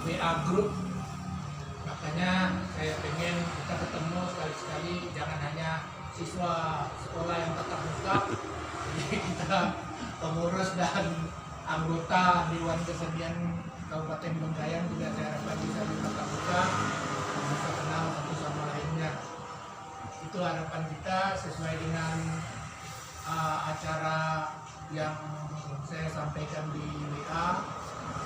WA grup. Makanya saya pengen kita ketemu sekali-sekali, jangan hanya siswa sekolah yang tatap muka. Jadi kita pengurus dan anggota Dewan Kesenian Kabupaten Bengkayang juga saya harapkan bisa tatap muka, bisa kenal satu sama lainnya. Itu harapan kita sesuai dengan acara yang saya sampaikan di WA,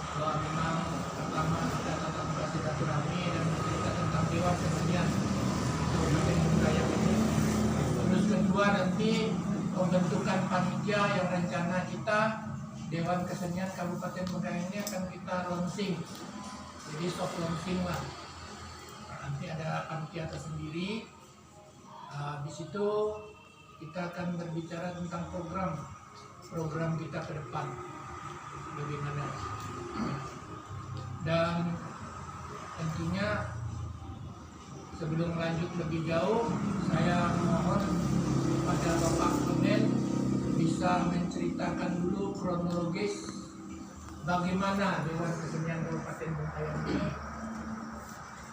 bahwa memang pertama kita tatap muka silaturahmi dan bercerita tentang Dewan Kesenian Kabupaten Bengkayang ini. Terus kedua nanti pembentukan panitia yang rencana kita Dewan Kesenian Kabupaten Bengkayang ini akan kita launching, jadi soft launching lah. Nanti ada panitia tersendiri. Di situ kita akan berbicara tentang program kita ke depan bagaimana. Dan tentunya sebelum lanjut lebih jauh, saya mohon kepada Bapak Komen bisa menceritakan dulu kronologis bagaimana Dewan Kesenian Kabupaten Bengkayang ini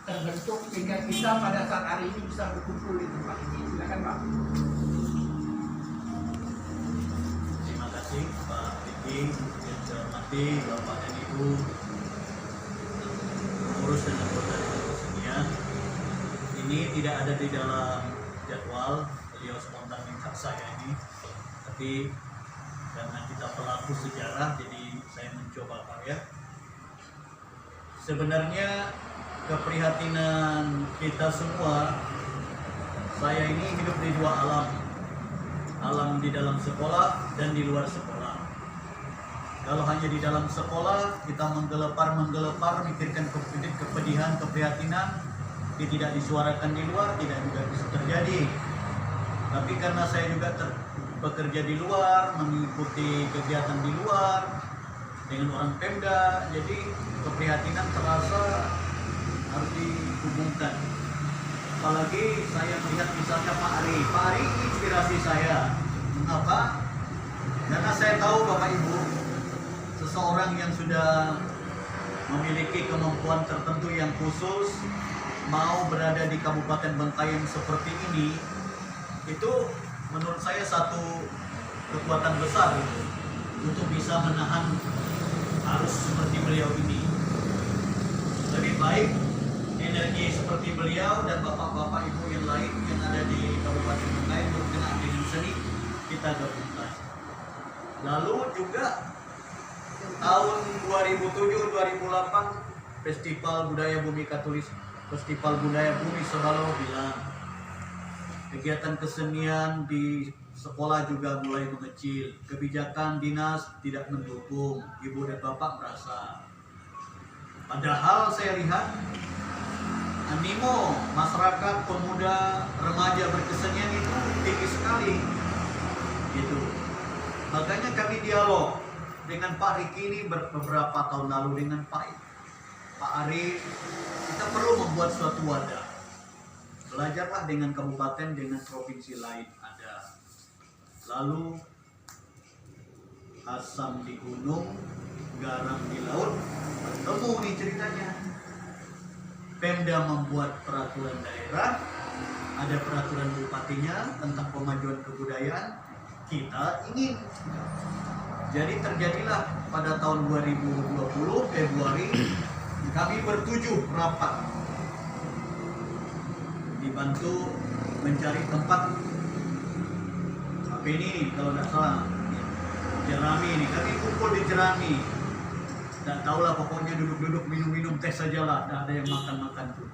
terbentuk sehingga kita pada saat hari ini bisa berkumpul di tempat ini. Silakan Pak. Terima kasih Pak Diki, yang saya hormati Bapak dan Ibu pengurus dan anggota Dewan Kesenian. Ini tidak ada di dalam jadwal, beliau spontan minta saya ini, tapi karena kita pelaku sejarah jadi saya mencoba Pak ya. Sebenarnya keprihatinan kita semua, saya ini hidup di dua alam di dalam sekolah dan di luar sekolah. Kalau hanya di dalam sekolah kita menggelepar mikirkan kepedihan, keprihatinan, dia tidak disuarakan di luar, tidak juga bisa terjadi. Tapi karena saya juga bekerja di luar, mengikuti kegiatan di luar dengan orang Pemda, jadi keprihatinan terasa harus dihubungkan. Apalagi saya melihat misalnya Pak Ari ini inspirasi saya. Mengapa? Karena saya tahu Bapak Ibu, seseorang yang sudah memiliki kemampuan tertentu yang khusus, mau berada di Kabupaten Bengkayang seperti ini, itu menurut saya satu kekuatan besar untuk bisa menahan arus seperti beliau ini. Lebih baik energi seperti beliau dan bapak-bapak ibu yang lain yang ada di Kabupaten Bengkayang berkenaan dengan seni kita gabungkan. Lalu juga tahun 2007-2008 Festival Budaya Bumi Katulis, Festival Budaya Bumi Sebalo bilang kegiatan kesenian di sekolah juga mulai mengecil, kebijakan dinas tidak mendukung, ibu dan bapak merasa. Padahal saya lihat animo masyarakat, pemuda, remaja berkesenian itu tinggi sekali, gitu. Makanya kami dialog dengan Pak Riki ini beberapa tahun lalu dengan Pak Ari, kita perlu membuat suatu wadah. Belajarlah dengan kabupaten, dengan provinsi lain ada. Lalu asam di gunung, garam di laut, bertemu nih ceritanya. Pemda membuat peraturan daerah, ada peraturan bupatinya tentang pemajuan kebudayaan, kita ingin. Jadi terjadilah pada tahun 2020 Februari kami bertujuh rapat, dibantu mencari tempat apa ini kalau tidak salah Jerami ini, kami kumpul di Jerami. Tak tahulah pokoknya duduk-duduk minum-minum teh sajalah, tak ada yang makan-makan tuh.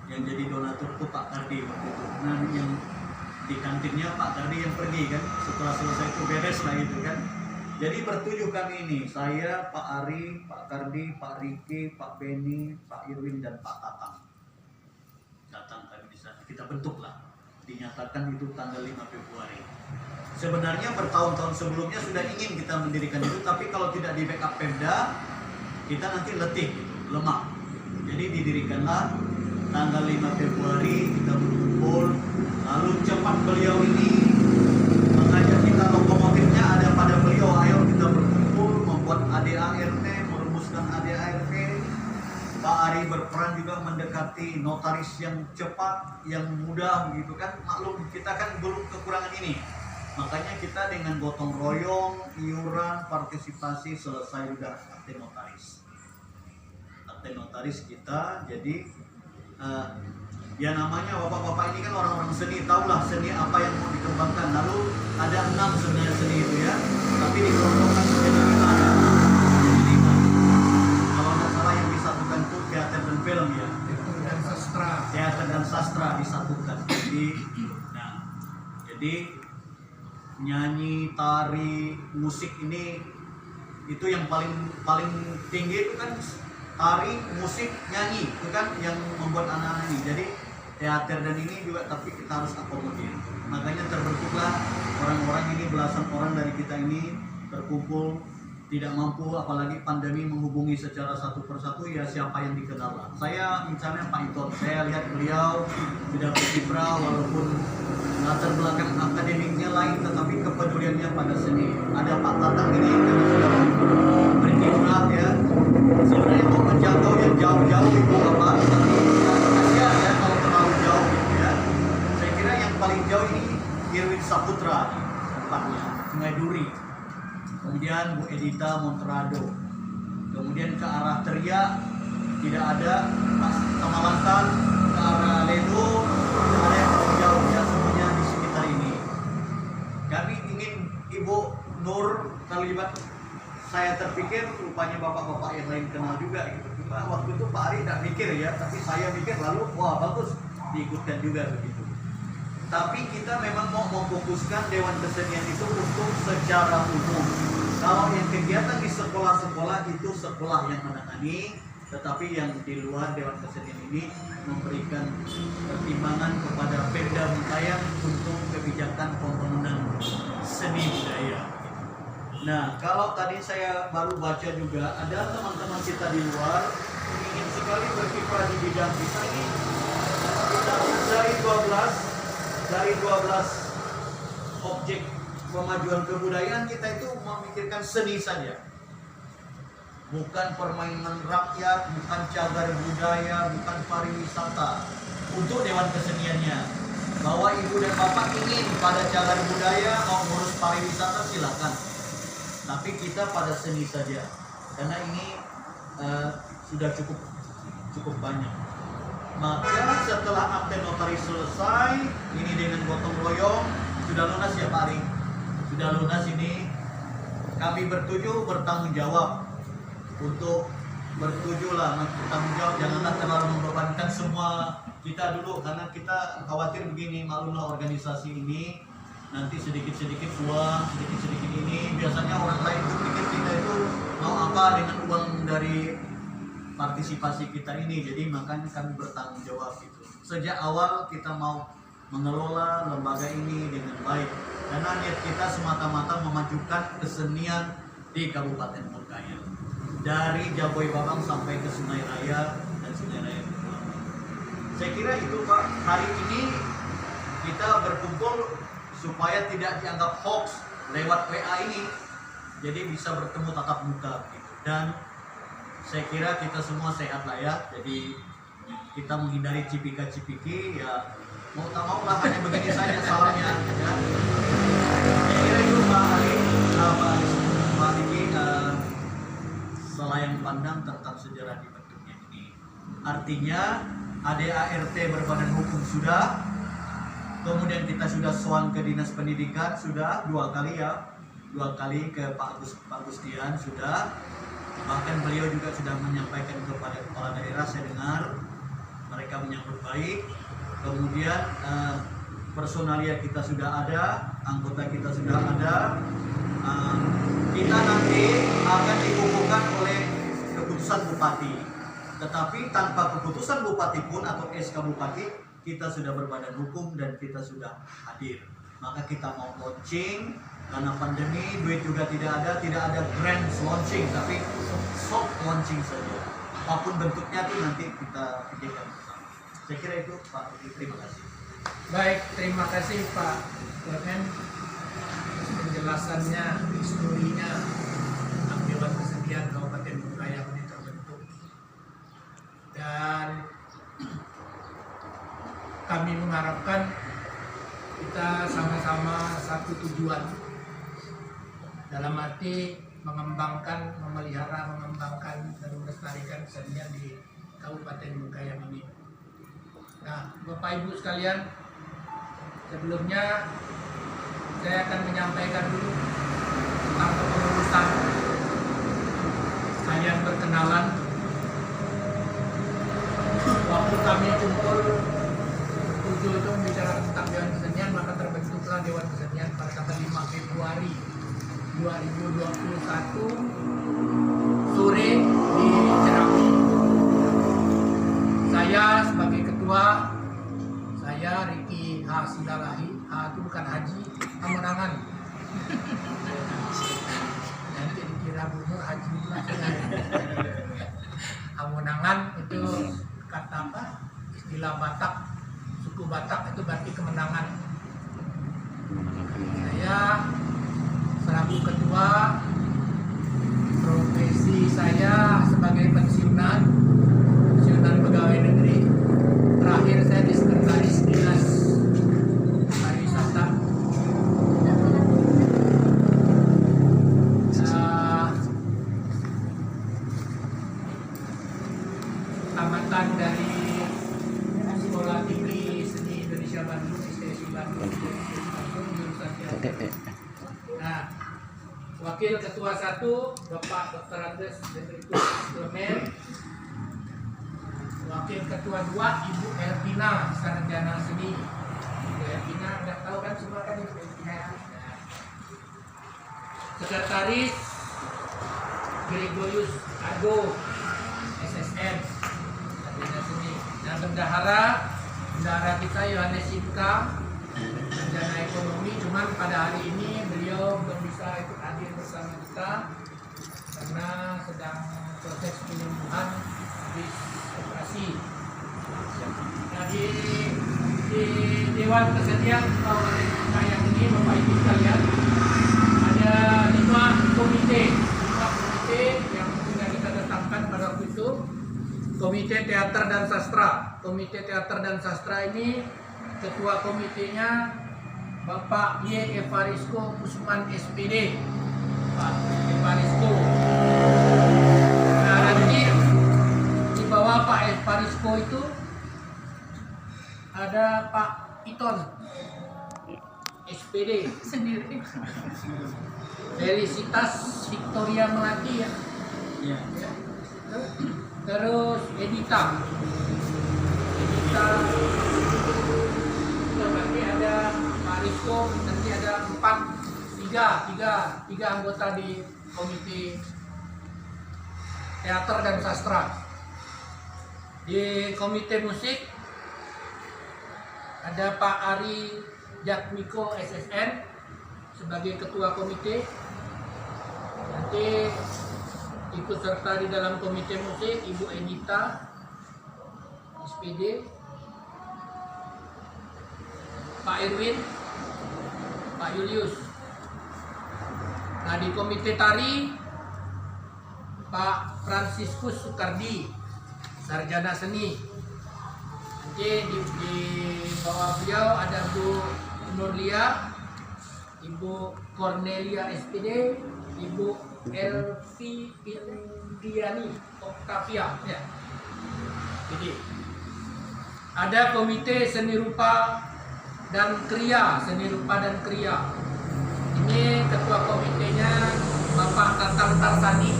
Yang jadi donatur tuh Pak Kardi waktu itu. Nah yang di kantinnya Pak Kardi yang pergi kan, setelah selesai itu beres lah itu kan. Jadi bertujuh kami ini, saya, Pak Ari, Pak Kardi, Pak Riki, Pak Beni, Pak Irwin dan Pak Tatang. Datang kami di sana, kita bentuklah. Dinyatakan itu tanggal 5 Februari. Sebenarnya bertahun-tahun sebelumnya sudah ingin kita mendirikan itu, tapi kalau tidak di backup Pemda, kita nanti letih, lemah. Jadi didirikanlah tanggal 5 Februari, kita berkumpul. Lalu cepat beliau ini mengajak kita, lokomotifnya ada pada beliau, ayo kita berkumpul membuat ADART, merumuskan ADART. Pak Ari berperan juga mendekati notaris yang cepat, yang mudah gitu kan. Maklum kita kan belum kekurangan ini. Makanya kita dengan gotong royong, iuran, partisipasi selesai udah akte notaris. Akte notaris kita jadi ya namanya bapak-bapak ini kan orang-orang seni, tahulah seni apa yang mau dikembangkan. Lalu ada 6 sebenarnya seni itu ya, tapi dikelompokkan menjadi 5 ya. Jadi 5. Kalau nggak salah yang disatukan itu teater dan film ya. Dan sastra. Teater dan sastra disatukan. Jadi nyanyi, tari, musik ini itu yang paling tinggi itu kan tari, musik, nyanyi itu kan yang membuat anak-anak ini. Jadi teater dan ini juga tapi kita harus akomodir. Makanya terbentuklah orang-orang ini, belasan orang dari kita ini terkumpul, tidak mampu apalagi pandemi menghubungi secara satu persatu ya siapa yang dikenal lah. Saya misalnya Pak Iton, saya lihat beliau sudah berkiprah walaupun latar belakang akademiknya lain tetapi kepeduliannya pada seni. Ada Pak Tatang ini karena sudah berkiprah ya. Sebenarnya mau menjangkau yang jauh-jauh itu apa, tapi kasihan ya kalau terlalu jauh gitu ya. Saya kira yang paling jauh ini Irwin Saputra tempatnya, Sungai Duri. Kemudian Bu Edita Monterado. Kemudian ke arah Teriak tidak ada, Mas Kamalantan ke arah Ledo tidak ada yang paling jauh ya, semuanya di sekitar ini. Kami ingin Ibu Nur terlibat. Saya terpikir rupanya bapak-bapak yang lain kenal juga gitu. Cuma waktu itu Pak Ari tidak mikir ya, tapi saya mikir lalu wah bagus diikutkan juga begitu. Tapi kita memang mau memfokuskan Dewan Kesenian itu untuk secara umum. Kalau yang kegiatan di sekolah-sekolah itu sekolah yang menangani, tetapi yang di luar Dewan Kesenian ini memberikan pertimbangan kepada Pemda Mentayang untuk kebijakan pembangunan seni budaya. Nah, kalau tadi saya baru baca juga ada teman-teman kita di luar ingin sekali berkiprah di bidang kita ini. Kita dari 12 objek pemajuan kebudayaan kita itu memikirkan seni saja. Bukan permainan rakyat, bukan cagar budaya, bukan pariwisata. Untuk Dewan Keseniannya, bahwa ibu dan bapak ingin pada cagar budaya mau ngurus pariwisata silakan. Tapi kita pada seni saja, karena ini sudah cukup banyak. Maka setelah akte notaris selesai, ini dengan gotong royong sudah lunas ya Pak Ari, sudah lunas ini. Kami bertujuh bertanggung jawab untuk bertujuh lah bertanggung jawab, janganlah terlalu membebankan semua kita dulu, karena kita khawatir begini, maklumlah organisasi ini nanti sedikit-sedikit uang, sedikit-sedikit ini biasanya orang lain pikir kita itu mau apa dengan uang dari partisipasi kita ini. Jadi makanya kami bertanggung jawab itu. Sejak awal kita mau mengelola lembaga ini dengan baik, karena niat kita semata-mata memajukan kesenian di Kabupaten Bengkayang, dari Jaboy Babang sampai ke Sungai Raya dan Sungai Raya. Saya kira itu Pak, hari ini kita berkumpul supaya tidak dianggap hoax lewat WA ini, jadi bisa bertemu tatap muka gitu. Dan saya kira kita semua sehat lah ya, jadi kita menghindari cipika-cipiki ya, mau tak mau lah hanya begini saja salamnya ya. Saya kira itu Pak Ali, Pak Diki, selayang pandang tentang sejarah dibentuknya ini. Artinya ADART berbadan hukum sudah, kemudian kita sudah sowan ke Dinas Pendidikan sudah 2 kali ya, 2 kali ke Pak Gustian sudah, bahkan beliau juga sudah menyampaikan kepada kepala daerah, saya dengar mereka menyambut baik. Kemudian personalia kita sudah ada, anggota kita sudah ada, kita nanti akan dikukuhkan oleh keputusan bupati, tetapi tanpa keputusan bupati pun atau SK bupati kita sudah berbadan hukum dan kita sudah hadir. Maka kita mau launching, karena pandemi, duit juga tidak ada grand launching, tapi soft launching saja. Apapun bentuknya tuh nanti kita pikirkan bersama. Saya kira itu Pak, terima kasih. Baik, terima kasih Pak Clement penjelasannya, historinya tentang Dewan Kesenian Kabupaten Bengkayang ini terbentuk. kami mengharapkan kita sama-sama satu tujuan, dalam arti mengembangkan, memelihara, mengembangkan dan melestarikan kesenian di Kabupaten Bengkayang ini. Nah, Bapak Ibu sekalian, sebelumnya saya akan menyampaikan dulu tentang kepengurusan. Kalian berkenalan. Waktu kami kumpul tujuh itu bicara tentang Dewan Kesenian, maka terbentuklah Dewan Kesenian pada tanggal 5 Februari 2021 sore di Cerami. Saya sebagai ketua, saya Riki H. Silalahi. H itu bukan Haji, Hamunangan. Nanti dikira Bunur Haji pula. Hamunangan itu kata apa? Istilah Batak, suku Batak itu berarti kemenangan. Saya selaku ketua, profesi saya sebagai pensiunan pegawai negeri. Terakhir saya di sekretaris dinas pariwisata. Tamatan dari Sekolah Tinggi Seni Indonesia Bandung, STSI Bandung, jurusan teater. Nah, Wakil Ketua 1 Bapak Dr. Andes Hendrikus Clement. Wakil Ketua 2 Ibu Elvina Sarjana Seni. Ibu Elvina udah tahu kan semua kan Ibu Elvina. Sekretaris Gregorius Ago SSN Sarjana Seni. Dan bendahara kita Yohanes Sinka Sarjana Ekonomi. Cuman pada hari ini beliau belum bisa ikut hadir bersama kita karena sedang proses penyembuhan habis operasi. Nah, di Dewan Kesenian Kabupaten Bengkayang ini, Bapak Ibu sekalian, ada 5 komite yang sudah kita tetapkan pada waktu itu. Komite Teater dan Sastra. Komite Teater dan Sastra ini ketua komitenya Bapak Y. Evarisko Usman SPD. Pak Evarisko. Nah, nanti di bawah Pak Evarisko itu ada Pak Iton SPD sendiri. Felicitas Victoria Melati ya. Ya. Terus Edita. Nanti ada Pak Rizko, nanti ada 3 anggota di komite teater dan sastra. Di komite musik ada Pak Ari Jatmiko SSN sebagai ketua komite. Nanti ikut serta di dalam komite musik Ibu Edita SPD, Pak Irwin, Pak Julius. Nah, di komite tari Pak Fransiskus Sukardi, sarjana seni. Nanti di bawah beliau ada Bu Nurlia, Ibu Cornelia SPD, Ibu Elvi Indiani Octavia. Ya. Jadi ada komite seni rupa dan kriya, Ini ketua komitenya Bapak Tatang Tarsani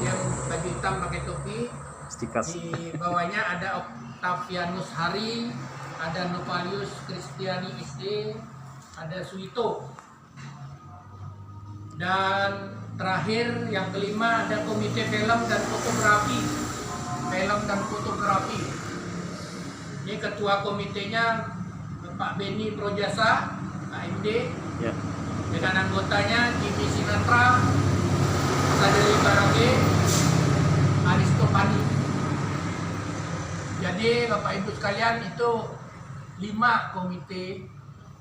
yang baju hitam pakai topi. Stikas. Di bawahnya ada Octavianus Hari, ada Novalius Kristiani SD, ada Suito. Dan terakhir yang kelima ada komite film dan fotografi. Ini ketua komitenya Pak Beni Projasa, AMD, Ya. dengan anggotanya Jimmy Sinatra, Sadeli Barage, Aristopani. Jadi Bapak Ibu sekalian, itu 5 komite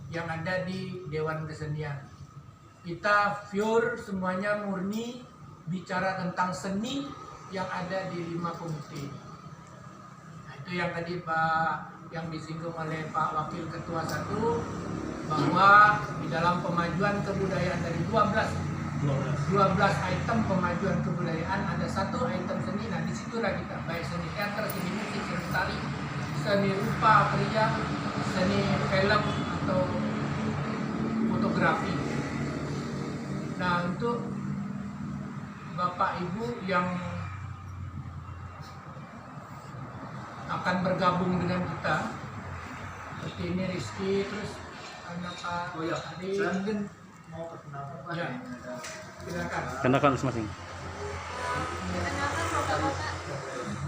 yang ada di Dewan Kesenian. Kita pure semuanya murni bicara tentang seni yang ada di 5 komite. Nah, Itu yang tadi Pak yang disinggung oleh Pak Wakil Ketua 1 bahwa di dalam pemajuan kebudayaan dari 12 item pemajuan kebudayaan ada satu item seni. Nah disitulah kita baik seni teater, seni musik, seni tari, seni rupa kriya, seni film atau fotografi. Nah untuk Bapak Ibu yang akan bergabung dengan kita seperti ini Rizky, terus anak Pak Adi. Saya mungkin mau perkenalkan Pak. Ya. Silakan. Kenalkan masing-masing. Perkenalkan bapak-bapak.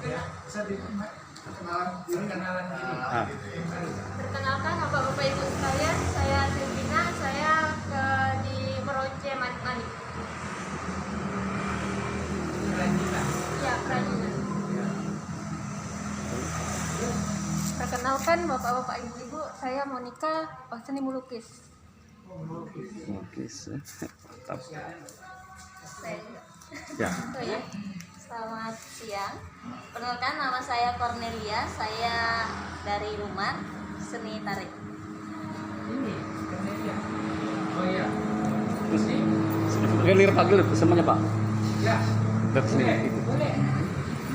Ya, bisa perkenalan diri. Perkenalkan bapak-bapak ibu sekalian, saya Silvina, saya di Merauke Manik-Manik. Kerajinan. Ya, kerajinan. Perkenalkan bapak-bapak ibu-ibu, saya Monica, seni melukis. Oke, mantap. Saya juga. Ya. Oh ya. Selamat siang. Perkenalkan nama saya Cornelia, saya dari rumah seni tarik. Ini Cornelia. Oh iya. Gelir Pak, gelir semuanya Pak. Ya. Lihat sini. Boleh.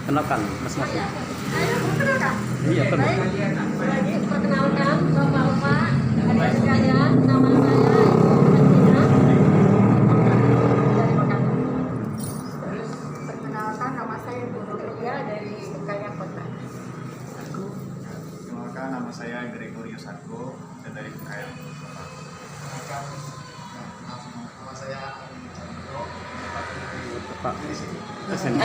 Kenalkan Oh masing-masing. ya. Ayo, perkenalkan. Iya, benar. Kalian apa? Perkenalkan bapak-bapak, adik sekalian, nama saya Ibu Fatina dari Makassar. Terus Perkenalkan nama saya Ibu Nurlia dari Bengkayang Kota. Perkenalkan, nama saya Gregorius Argo, saya dari Bengkayang. Nama saya Pak. Kesini.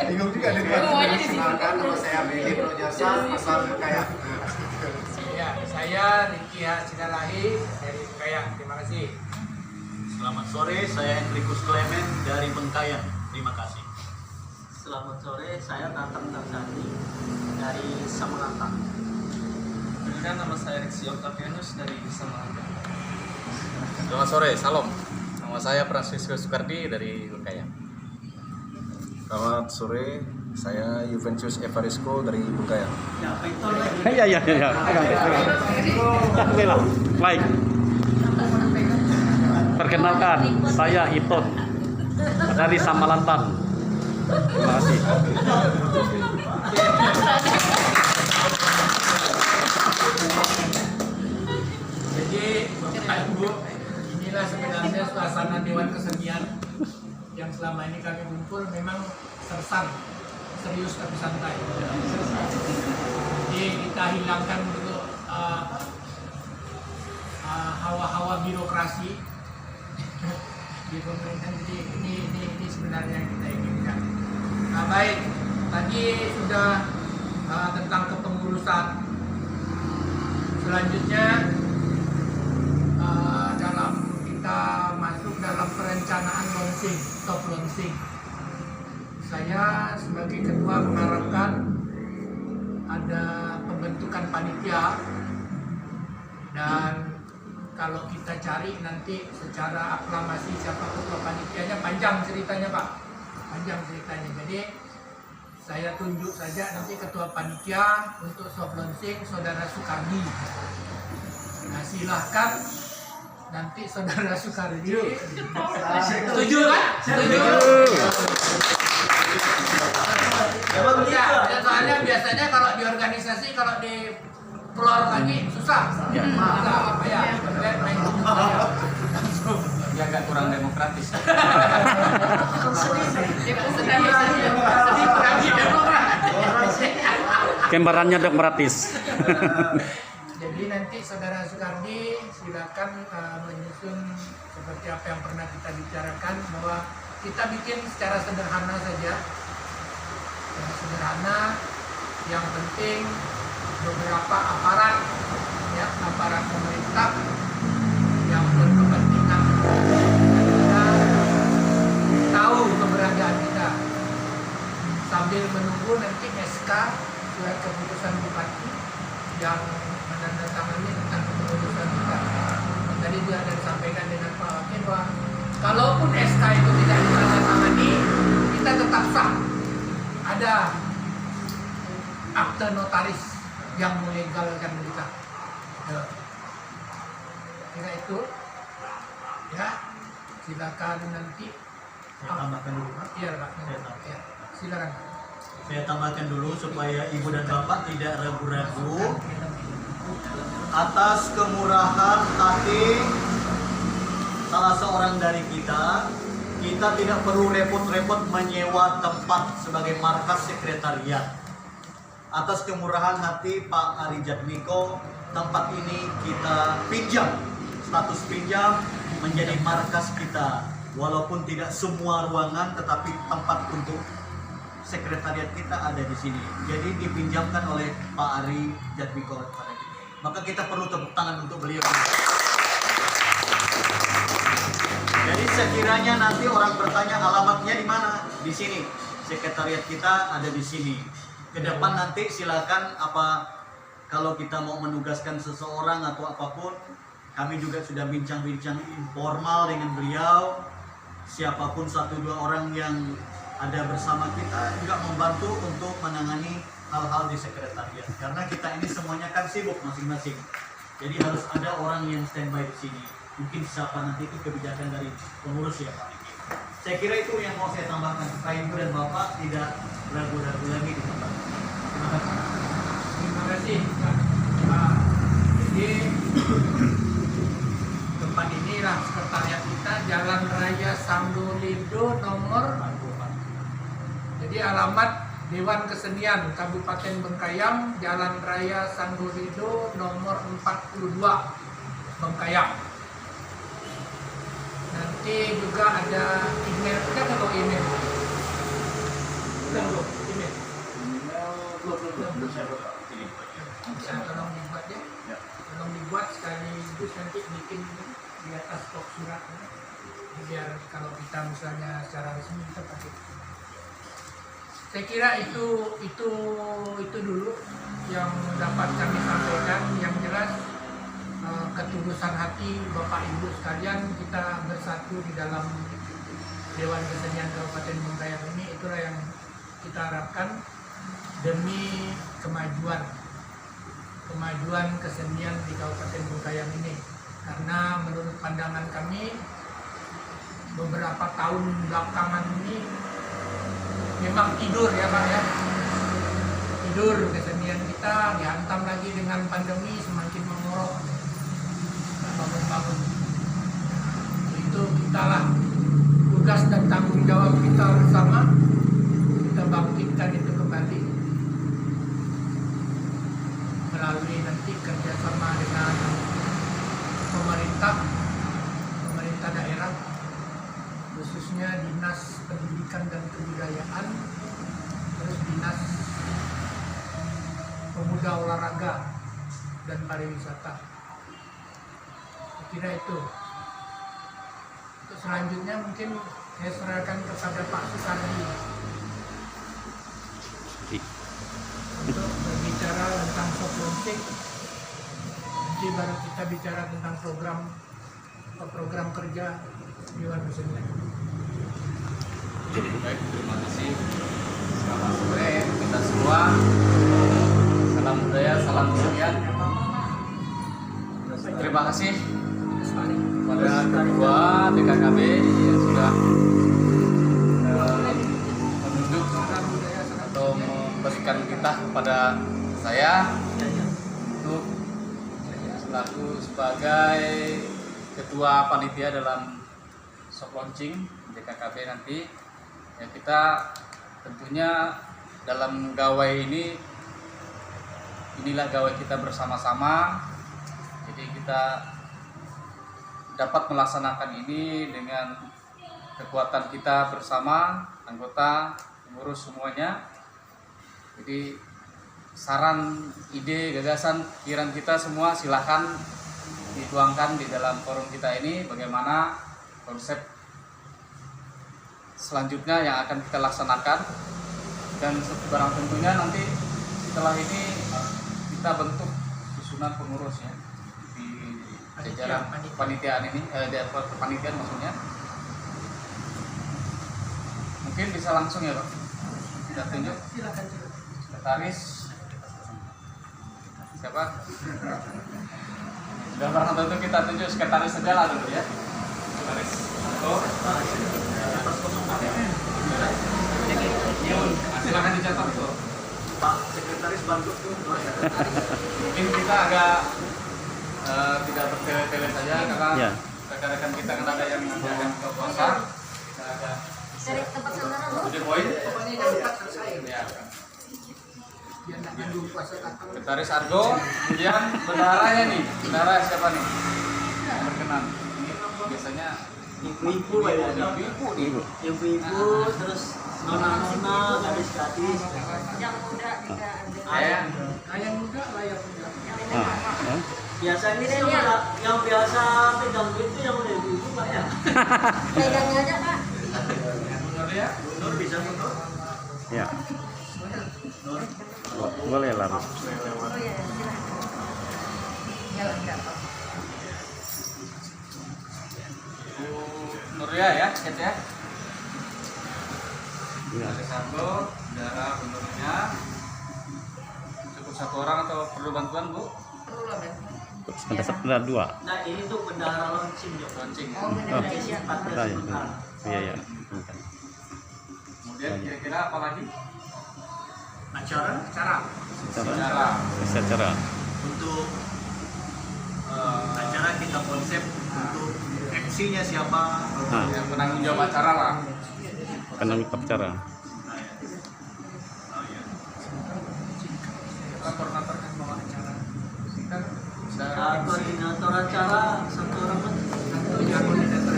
Bingung juga nih Pak. Perkenalkan, nama saya Billy Projasa, asal Bengkayang. ya, saya Riki Hasidalahi dari Kayang. Terima kasih. Selamat sore, saya Hendrikus Clement dari Bengkayang. Terima kasih. Selamat sore, saya Tatang Tarsani dari Samalanta. Kemudian nama saya Riksi Octavianus dari Samalanta. Selamat sore, salam. Nama saya Francisco Sukardi dari Bengkayang. Selamat sore, saya Juventus Evarisco dari Bengkayang. Iya. Pegang. Oke lah. Baik. Perkenalkan, saya Iton dari Samalantan. Terima kasih. Jadi Bapak Ibu, inilah sebenarnya suasana Dewan Kesenian yang selama ini kami kumpul memang sersan, serius tapi santai. Jadi kita hilangkan dulu hawa-hawa birokrasi di pemerintahan. Jadi ini sebenarnya yang kita inginkan. Nah baik, tadi sudah tentang kepengurusan. Selanjutnya dalam kita masuk dalam perencanaan launching, soft launching. Saya sebagai ketua mengharapkan ada pembentukan panitia, dan kalau kita cari nanti secara aklamasi siapa ketua panitianya, panjang ceritanya Pak, panjang ceritanya. Jadi saya tunjuk saja nanti ketua panitia untuk soft launching Saudara Sukardi. Nah silahkan nanti Saudara Sukardi. Setuju kan? Setuju. Ya, soalnya biasanya kalau di organisasi, kalau di floor lagi susah. Susah apa ya? Main Dia agak kurang demokratis. Gambarannya demokratis. Jadi nanti Saudara Sukardi silakan menyusun seperti apa yang pernah kita bicarakan, bahwa kita bikin secara sederhana saja, yang sederhana, yang penting beberapa aparat, ya, aparat pemerintah yang berkepentingan kita tahu keberadaan kita, sambil menunggu nanti SK surat keputusan Bupati yang menandatangani tentang keputusan kita. Tadi juga ada disampaikan dengan Pak Wakil bahwa kalaupun SK itu tidak ditandatangani, kita tetap sah. Ada akte notaris yang melegalkan kita. Ya. Kira itu, ya silakan nanti. Saya tambahkan dulu, Pak. Iya Pak. Saya tambah. Ya, silakan. Saya tambahkan dulu supaya ibu dan bapak tidak ragu-ragu atas kemurahan hati salah seorang dari kita. Kita tidak perlu repot-repot menyewa tempat sebagai markas sekretariat. Atas kemurahan hati Pak Ari Jatmiko, tempat ini kita pinjam, status pinjam menjadi markas kita. Walaupun tidak semua ruangan, tetapi tempat untuk sekretariat kita ada di sini. Jadi dipinjamkan oleh Pak Ari Jatmiko kepada kita. Maka kita perlu tepuk tangan untuk beliau. Jadi sekiranya nanti orang bertanya alamatnya di mana? Di sini. Sekretariat kita ada di sini. Ke depan nanti silakan kalau kita mau menugaskan seseorang atau apapun, kami juga sudah bincang-bincang informal dengan beliau. Siapapun 1-2 orang yang ada bersama kita juga membantu untuk menangani hal-hal di sekretariat. Karena kita ini semuanya kan sibuk masing-masing. Jadi harus ada orang yang standby di sini. Mungkin siapa nanti itu kebijakan dari pengurus ya Pak. Saya kira itu yang mau saya tambahkan supaya ibu dan bapak tidak ragu-ragu lagi di tempat. Terima kasih. Terima kasih Pak. Jadi tempat inilah sekretariat kita, Jalan Raya Sanggolido nomor. Jadi alamat Dewan Kesenian Kabupaten Bengkayang, Jalan Raya Sanggolido nomor 42 Bengkayang. Nanti juga ada email, kita atau email? Belum, email. Bisa tolong dibuat ya. Tolong dibuat sekaligus nanti bikin di atas stok surat ya. Biar kalau kita misalnya secara resmi kita pakai. Saya kira itu dulu yang dapat kami sampaikan. Yang jelas ketulusan hati Bapak Ibu sekalian, kita bersatu di dalam Dewan Kesenian Kabupaten Bengkayang ini, itulah yang kita harapkan demi kemajuan kesenian di Kabupaten Bengkayang ini. Karena menurut pandangan kami beberapa tahun belakangan ini memang tidur ya Pak ya, tidur kesenian kita, dihantam lagi dengan pandemi, semakin mengorok, bangun-bangun. Itu kita lah tugas dan tanggung jawab kita bersama, kita bangkitkan itu kembali melalui nanti kerjasama dengan pemerintah daerah, khususnya Dinas Pendidikan dan Kebudayaan, terus Dinas Pemuda Olahraga dan Pariwisata. Saya kira itu. Untuk selanjutnya mungkin saya serahkan kepada Pak Sukardi untuk berbicara tentang soploncik. Nanti baru kita bicara tentang program kerja Dewan Kesenian. Baik, terima kasih. Selamat sore kita semua. Salam budaya, salam kesenian. Terima kasih kepada Ketua DKKB yang sudah menunjuk atau memberikan titah kepada saya untuk selaku sebagai Ketua Panitia dalam soft launching DKKB nanti. Ya, kita tentunya dalam gawai inilah gawai kita bersama-sama. Jadi kita dapat melaksanakan ini dengan kekuatan kita bersama, anggota, pengurus semuanya. Jadi saran, ide, gagasan, pikiran kita semua silahkan dituangkan di dalam forum kita ini, bagaimana konsep selanjutnya yang akan kita laksanakan. Dan barang tentunya nanti setelah ini kita bentuk susunan pengurus ya di jajaran kepanitiaan ini, kepanitiaan maksudnya. Mungkin bisa langsung ya Pak kita tunjuk. Silakan. Sekretaris siapa? Sudah barang tentu kita tunjuk sekretaris saja lah dulu ya. Sekretaris. Silakan dicatat tuh. Pak Sekretaris bantu tuh. Mungkin kita agak tidak bertele-tele saja karena Ya. rekan-rekan kita kan ada yang akan ke puasa. Kita agak Dari tempat saudara Bu. tujuh poin. Pokoknya jangan cepat selesai. Ya. Biar nggak ngandung puasa datang. Sekretaris Argo, kemudian bendaharanya nih. Bendahara siapa nih? Yang berkenan. Ini biasanya Ibu-ibu ya. ibu nih. Ibu-ibu, terus nona-nona, gadis-gadis. Yang muda juga ada. Ayah. Ayah muda, layar muda. Ah, Biasanya sih yang biasa pegang duit itu yang udah ibu-ibu Pak ya. Pegangnya aja Pak. Benar ya? Nur bisa foto? ya. Nur. Boleh lah. Oh iya, silakan. Bu Nuria ya, chat ya. Ya. Dari Argo, bendahara bentuknya. Cukup satu orang atau perlu bantuan Bu? Sebentar dua. Nah ini tuh bendahara launching ya. Launching. Oh, Jadi empat belas nah, ya. sebentar. Iya ya. Kemudian kira-kira apa lagi? Acara Cara. Secara Secara. untuk acara kita konsep untuk MC-nya siapa? Nah, yang penanggung jawab acara lah. karena bicara. Oh, iya. Siapa koordinator kan bawa acara? Kan bisa Koordinator acara satu orang Pak. koordinator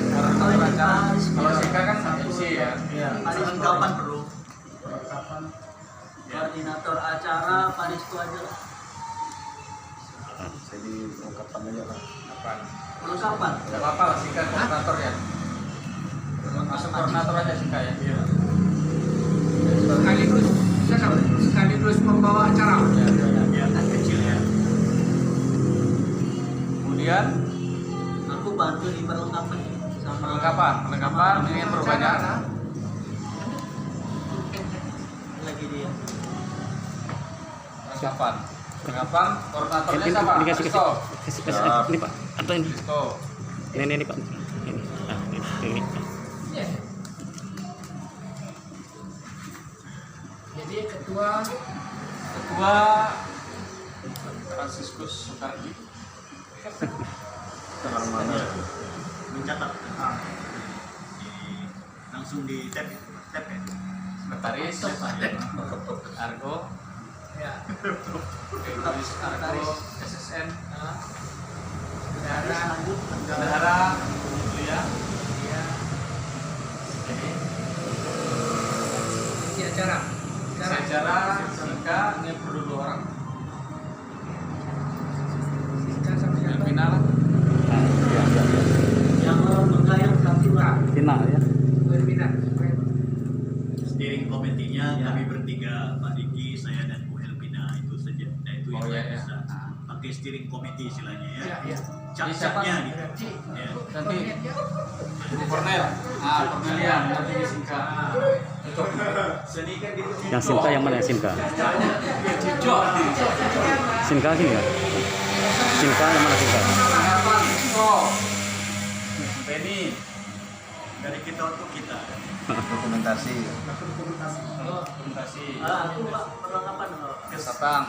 acara. Kalau Sika kan MC ya. Ya, Perlengkapan perlu. koordinator acara Paris itu aja lah. Jadi ungkapan aja lah. Apaan? Perlengkapan. Gak apa-apa lah Sika koordinator ya. Masuk koordinator aja Sika ya. Iya. Sekaligus membawa acara. Ya, kan kecil ya. Kemudian Aku bantu di perlengkapan sama perlengkapan ini yang perubahannya. lagi dia. Perlengkapan koordinatornya siapa? Dikasih Risto. ini Pak. Atau ini? Risto. Ini Pak. Ini. Ah, ini. Jadi ketua Franciscus Soekardi. Tengah mana? Mencatat. Langsung di tab ya. Sekretaris Argo. ya. Sekretaris Argo SSN. Bendahara. Bendahara Mulia. Ya. Jadi Isi acara. secara Sika ini perlu 2 orang. Sika sama Yang siapa? final lah. Yang menggayang satu lah. Tina ya. Berminat. Steering komitinya kami bertiga, Pak Diki, saya dan Bu Helpina itu saja. Nah, itu Oh, yang iya, saya iya. bisa. Pakai steering committee istilahnya ya. Iya, iya. Cap-capnya Jadi gitu. Berarti Ya. Nanti Bu Cornel. Cornelian nanti di Sika. Cocok. Seni kan gitu. Yang Sinka yang mana yang Sinka? Cocok. Sinka sini ya? Sinka yang mana Sinka? Perlengkapan Risto. Benny. Dari kita untuk kita. Dokumentasi. Dokumentasi. Aku Pak perlengkapan Pak. Satang.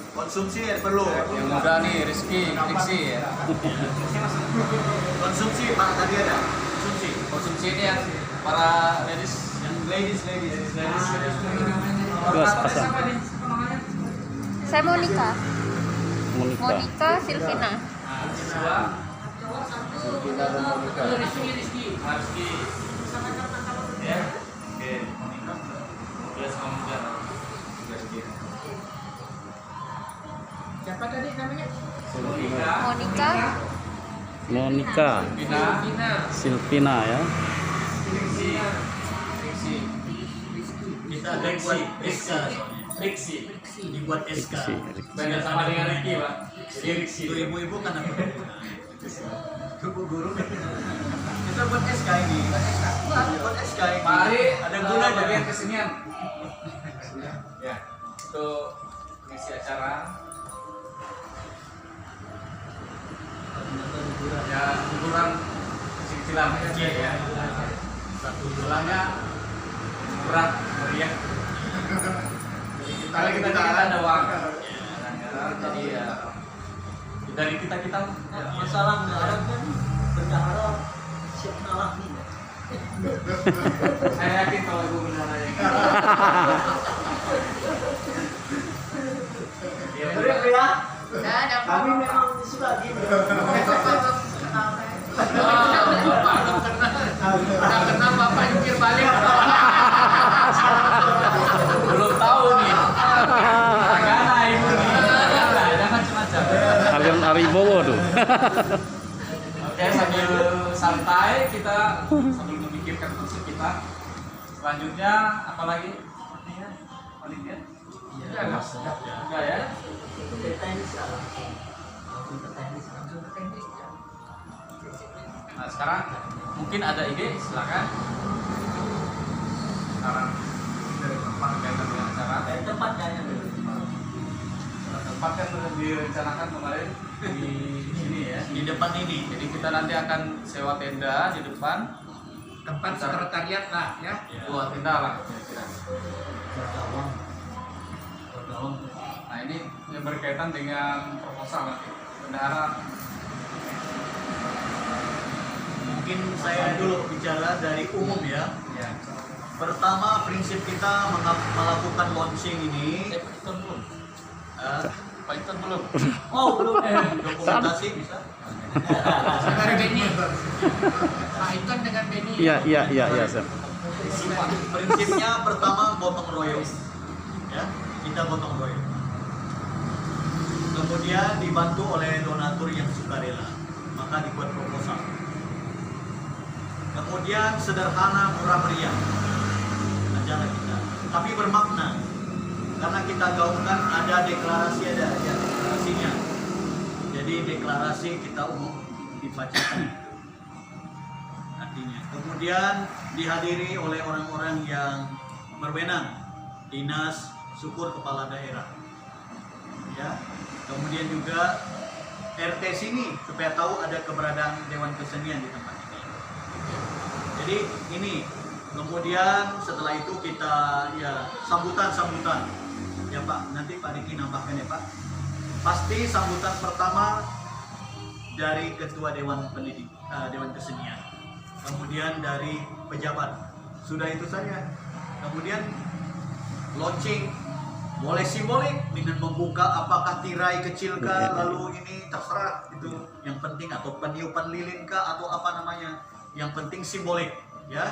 Konsumsi ya perlu. Yang muda nih Rizky, Triksi ya. Konsumsi Pak tadi ada. Konsumsi. Konsumsi ini yang para ladies. Yang ladies. Dua pasang. Saya Monica. Monica. Monica Silvina. Siswa. Kita dan Monica. Rizky. Ya. Oke. Monica. Kemudian sama muda. Rizky. siapa tadi namanya? Monica. Monica. Monica. Bina. Silvina ya. Triksi. Kita ada buat SK soalnya. Triksi. Dibuat SK. Triksi. Beda sama dengan Ricky, Pak. Triksi. Itu ibu-ibu kan apa? Ibu guru. Kita buat SK ini. Buat SK ini. Mari Ada gunanya. bagian kesenian. Ya, itu mengisi acara. ya hiburan kecil-kecilan kecil ya. Satu bulannya murah meriah. Kalau kita ada uang, jadi ya dari kita Masalah mengharap kan berharap siap ngalah nih. saya yakin kalau ibu benar yang Bener ya? Kami memang suka gitu. Udah kenal bapak jungkir balik. belum tahu nih. Agak ibu nih. Jangan macam-macam. Aliran Aribowo tuh. Oke, sambil santai kita sambil memikirkan konsep kita. Selanjutnya apa lagi? Panitia? Iya, enggak ya? Ke tenis ya. Langsung ke tenis. Nah, sekarang mungkin ada ide, silakan. Sekarang dari tempat kaitan dengan acara. Tempat kayaknya dulu. Tempat kan sudah direncanakan kemarin di sini ya. Di depan ini. Jadi kita nanti akan sewa tenda di depan. Tempat sekretariat lah ya. Dua tenda lah kira-kira. Nah ini yang berkaitan dengan proposal nanti. Bendahara. Mungkin saya dulu bicara dari umum ya. Ya. Pertama, prinsip kita melakukan launching ini Pak Iton belum. Pak Iton belum. Oh, belum. dokumentasi bisa. Saudara Beni. Pak Iton dengan Beni. Iya, Sir. Prinsipnya pertama gotong royong. Ya, kita gotong royong. Kemudian dibantu oleh donatur yang sukarela, maka dibuat proposal. Kemudian sederhana, murah meriah acara kita, tapi bermakna karena kita gaungkan ada deklarasinya. Jadi deklarasi kita umum dibacakan artinya. Kemudian dihadiri oleh orang-orang yang berwenang, dinas, syukur kepala daerah. Ya. Kemudian juga RT sini supaya tahu ada keberadaan Dewan Kesenian di tempat ini. Jadi ini, kemudian setelah itu kita ya sambutan. Ya Pak, nanti Pak Diki nambahkan ya Pak. Pasti sambutan pertama dari Ketua Dewan Dewan Kesenian. Kemudian dari pejabat. Sudah itu saja. Kemudian launching, boleh simbolik dengan membuka apakah tirai kecil kah, lalu ini terserah itu yang penting, atau peniupan lilin kah, atau apa namanya, yang penting simbolik ya.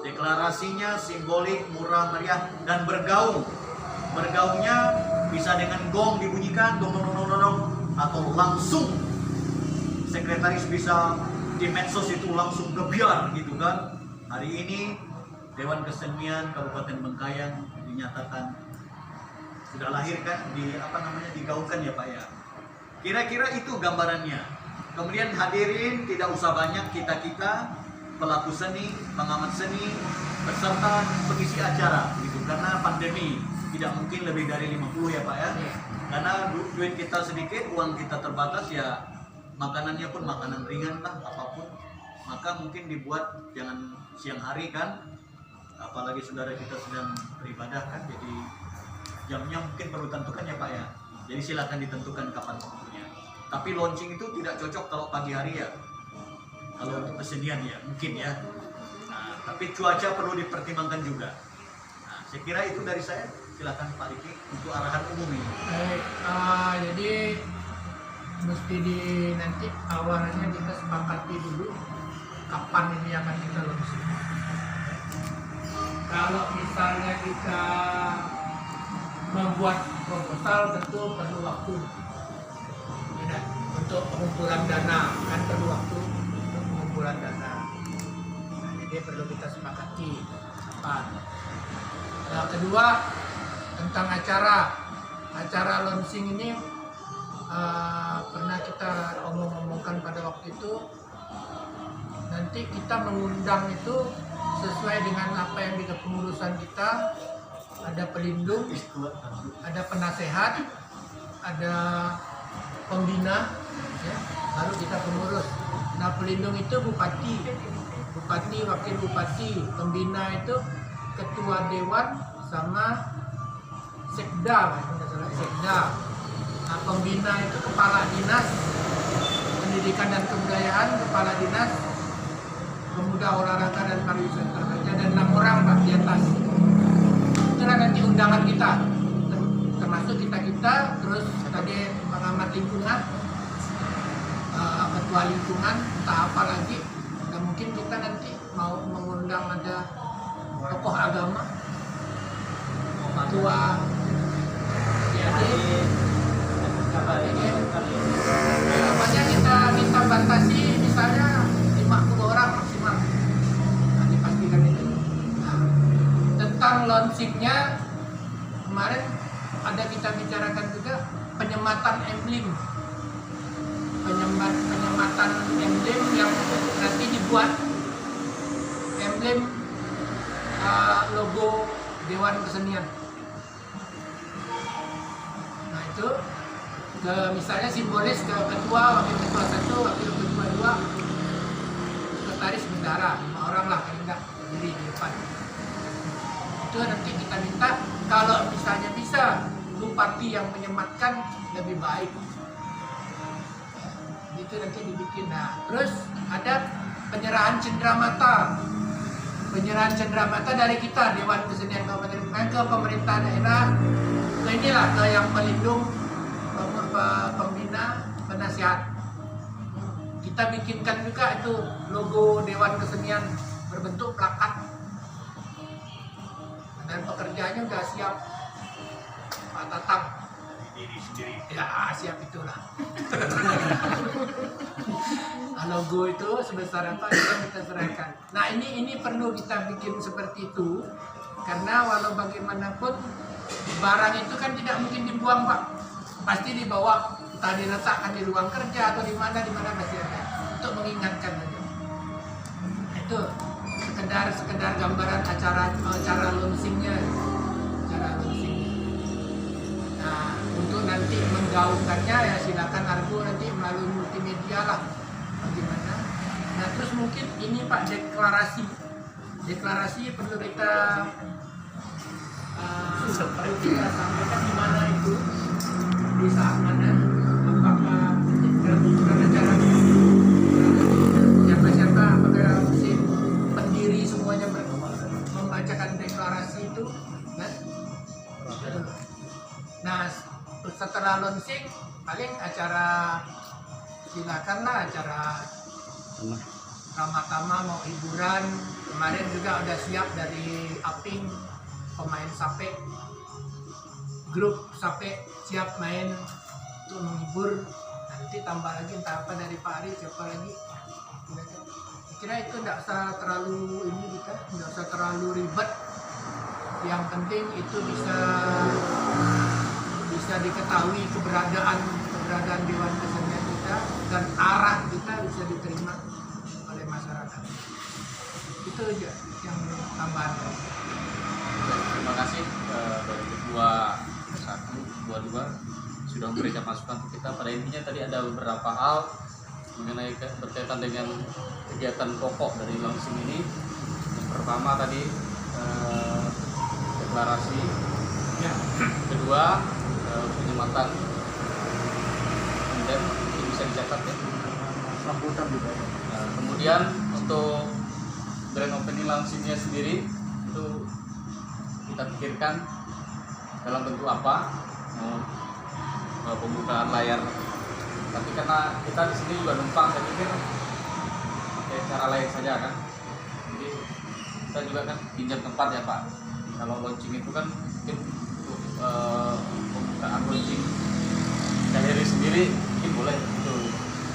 Deklarasinya simbolik, murah meriah, dan bergaungnya bisa dengan gong dibunyikan dong, atau langsung sekretaris bisa di medsos itu langsung gebiar gitu kan. Hari ini Dewan Kesenian Kabupaten Bengkayang dinyatakan sudah lahir kan, digaungkan ya Pak ya. Kira-kira itu gambarannya. Kemudian hadirin tidak usah banyak, kita pelaku seni, pengamat seni, beserta pengisi acara gitu, karena pandemi tidak mungkin lebih dari 50 ya Pak ya. Karena duit kita sedikit, uang kita terbatas ya, makanannya pun makanan ringan lah, apapun. Maka mungkin dibuat jangan siang hari kan, apalagi saudara kita sedang beribadah kan, jadi jamnya mungkin perlu tentukan ya Pak ya. Jadi silakan ditentukan kapan waktunya. Tapi launching itu tidak cocok kalau pagi hari ya. Kalau untuk kesenian ya mungkin ya. Nah, tapi cuaca perlu dipertimbangkan juga. Nah, saya kira itu dari saya. Silakan Pak Diki untuk arahan umum ini. Baik, jadi mesti nanti awalnya kita sepakati dulu kapan ini akan kita launching. Kalau misalnya kita membuat proposal tentu perlu waktu ya, untuk pengumpulan dana, kan perlu waktu untuk pengumpulan dana. Nah, jadi perlu kita sepakati kapan. Nah, kedua tentang acara launching ini pernah kita omongkan pada waktu itu, nanti kita mengundang itu sesuai dengan apa yang di kepengurusan kita. Ada pelindung, ada penasehat, ada pembina, ya. baru kita pengurus. Nah, pelindung itu bupati, wakil bupati, pembina itu ketua dewan sama sekda, kalau nggak salah sekda. Nah, pembina itu kepala dinas pendidikan dan kebudayaan, kepala dinas pemuda, olahraga dan pariwisata, dan 6 orang Pak di atas. Itulah nanti undangan kita, termasuk kita, terus tadi pengamat lingkungan, ketua lingkungan, entah apa lagi. Dan mungkin kita nanti mau mengundang ada tokoh agama, ketua banyak kita batasi misalnya 50 orang maksimal. Nah, dipastikan itu. Nah, tentang launchingnya kemarin ada kita bicarakan juga penyematan emblem yang nanti dibuat emblem logo Dewan Kesenian. Nah itu misalnya simbolis ke ketua, wakil ketua 1, wakil ketua 2, sekretaris bendahara, 5 orang lah paling enggak berdiri di depan. Itu nanti kita minta kalau misalnya bisa bupati yang menyematkan lebih baik. Itu nanti dibikin. Nah, terus ada penyerahan cenderamata dari kita Dewan Kesenian Kabupaten ke pemerintah daerah, ke inilah ke yang pelindung, pembina, penasihat. Kita bikinkan juga itu logo Dewan Kesenian berbentuk plakat, dan pekerjaannya udah siap Pak Tatang. Ya siap itulah. Logo itu sebesar apa kita serahkan. Nah ini perlu kita bikin seperti itu, karena walau bagaimanapun barang itu kan tidak mungkin dibuang Pak, pasti dibawa, entah diletakkan di ruang kerja atau di mana pasti ada, untuk mengingatkan aja. Itu sekedar gambaran acara launchingnya. Nah, untuk nanti menggaungkannya ya silakan Argo nanti melalui multimedia lah bagaimana. Nah terus mungkin ini Pak deklarasi perlu kita sampaikan di mana itu, di saat mana, apakah bukan acara siapa apakah musim pendiri semuanya membacakan deklarasi itu kan? Nah setelah launching paling acara silakanlah acara ramah-tamah mau hiburan. Kemarin juga udah siap dari Aping, pemain Sape, grup Sape siap main untuk menghibur. Nanti tambah lagi entah apa dari Pak Ari, siapa lagi. Kira itu tidak usah terlalu tidak usah terlalu ribet. Yang penting itu bisa diketahui keberadaan Dewan Kesenian kita dan arah kita bisa diterima oleh masyarakat. Itu aja yang tambahan. Terima kasih dari ketua 1, 2 sudah memberikan masukan ke kita. Pada intinya tadi ada beberapa hal mengenai berkaitan dengan kegiatan pokok dari launching ini. Yang pertama tadi deklarasi, kedua penyematan, dan mungkin bisa dicatat ya sambutan juga. Kemudian untuk grand opening launchingnya sendiri itu kita pikirkan dalam bentuk apa, pembukaan layar. Tapi karena kita di sini juga numpang, saya pikir pakai cara lain saja kan. Jadi kita juga kan pinjam tempat ya Pak. Kalau launching itu kan mungkin untuk pembukaan launching galeri sendiri mungkin boleh itu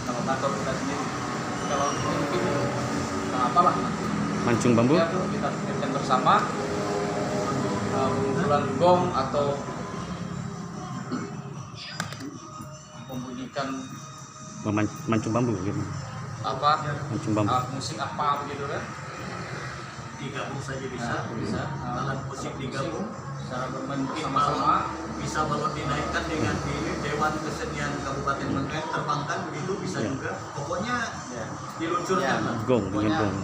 kalau kantor kita sendiri. Kalau ini mungkin apalah nanti Mancung Bambu ya, kita pikirkan bersama pengumpulan gong atau membunyikan Mancung Bambu gitu. apa Mancung Bambu. alat musik apa begitu kan, Digabung saja bisa. bisa Alat musik digabung. secara bermain bersama-sama, Bisa bisa balon dinaikkan dengan di Dewan Kesenian Kabupaten Menteng terbangkan begitu bisa Ya. juga. Pokoknya Ya. diluncurkan lah. Gong dengan Pokoknya gong.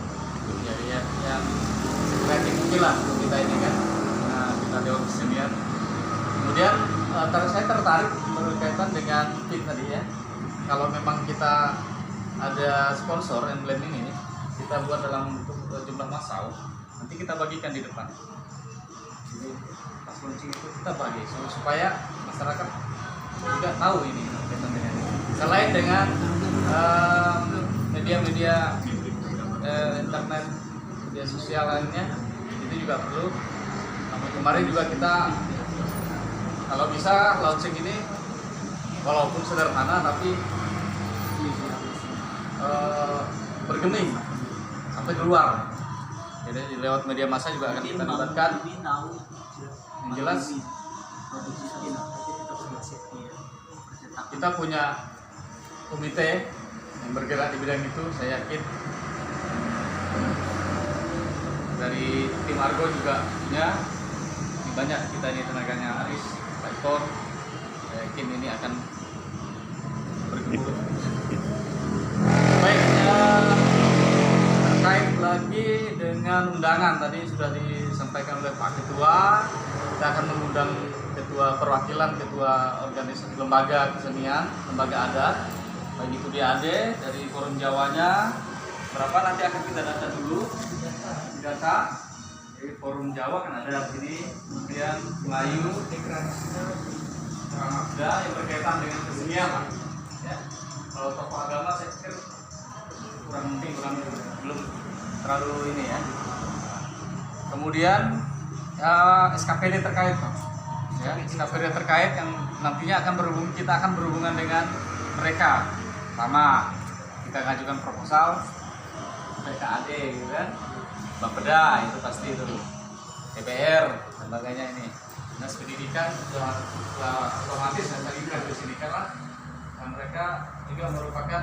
jadi yang kreatif mungkin lah untuk kita ini kan. Nah, kita Dewan Kesenian. Kemudian saya tertarik berkaitan dengan PIN tadi ya. Kalau memang kita ada sponsor emblem ini, kita buat dalam bentuk jumlah massal, nanti kita bagikan di depan. Jadi pas launching itu kita bagi supaya masyarakat juga tahu ini berkaitan dengan ini. Selain dengan media-media internet, media sosial lainnya, itu juga perlu. Kemarin juga kita kalau bisa launching ini walaupun sederhana tapi bergeming sampai keluar. Jadi lewat media massa juga akan kita libatkan. Yang jelas kita punya komite yang bergerak di bidang itu, saya yakin dari tim Argo juga punya. Ini banyak kita ini tenaganya Aris, Pak Ipon. Saya yakin ini akan berkembang. Baik, terkait lagi dengan undangan tadi sudah disampaikan oleh Pak Ketua. Kita akan mengundang ketua perwakilan, ketua organisasi lembaga kesenian, lembaga adat, baik itu DAD dari Forum Jawanya. Berapa nanti akan kita data dulu, data. Jadi Forum Jawa kan ada di sini, kemudian Melayu, Ramadha yang berkaitan dengan kesenian. Ya. Kalau tokoh agama saya pikir belum terlalu ini ya. Kemudian SKPD terkait, ya, SKPD terkait yang nantinya kita akan berhubungan dengan mereka. Pertama, kita ngajukan proposal PKAD gitu kan, Bapeda itu pasti itu, DPR dan sebagainya ini. Dinas Pendidikan otomatis dan tadi di sini kan dan mereka juga merupakan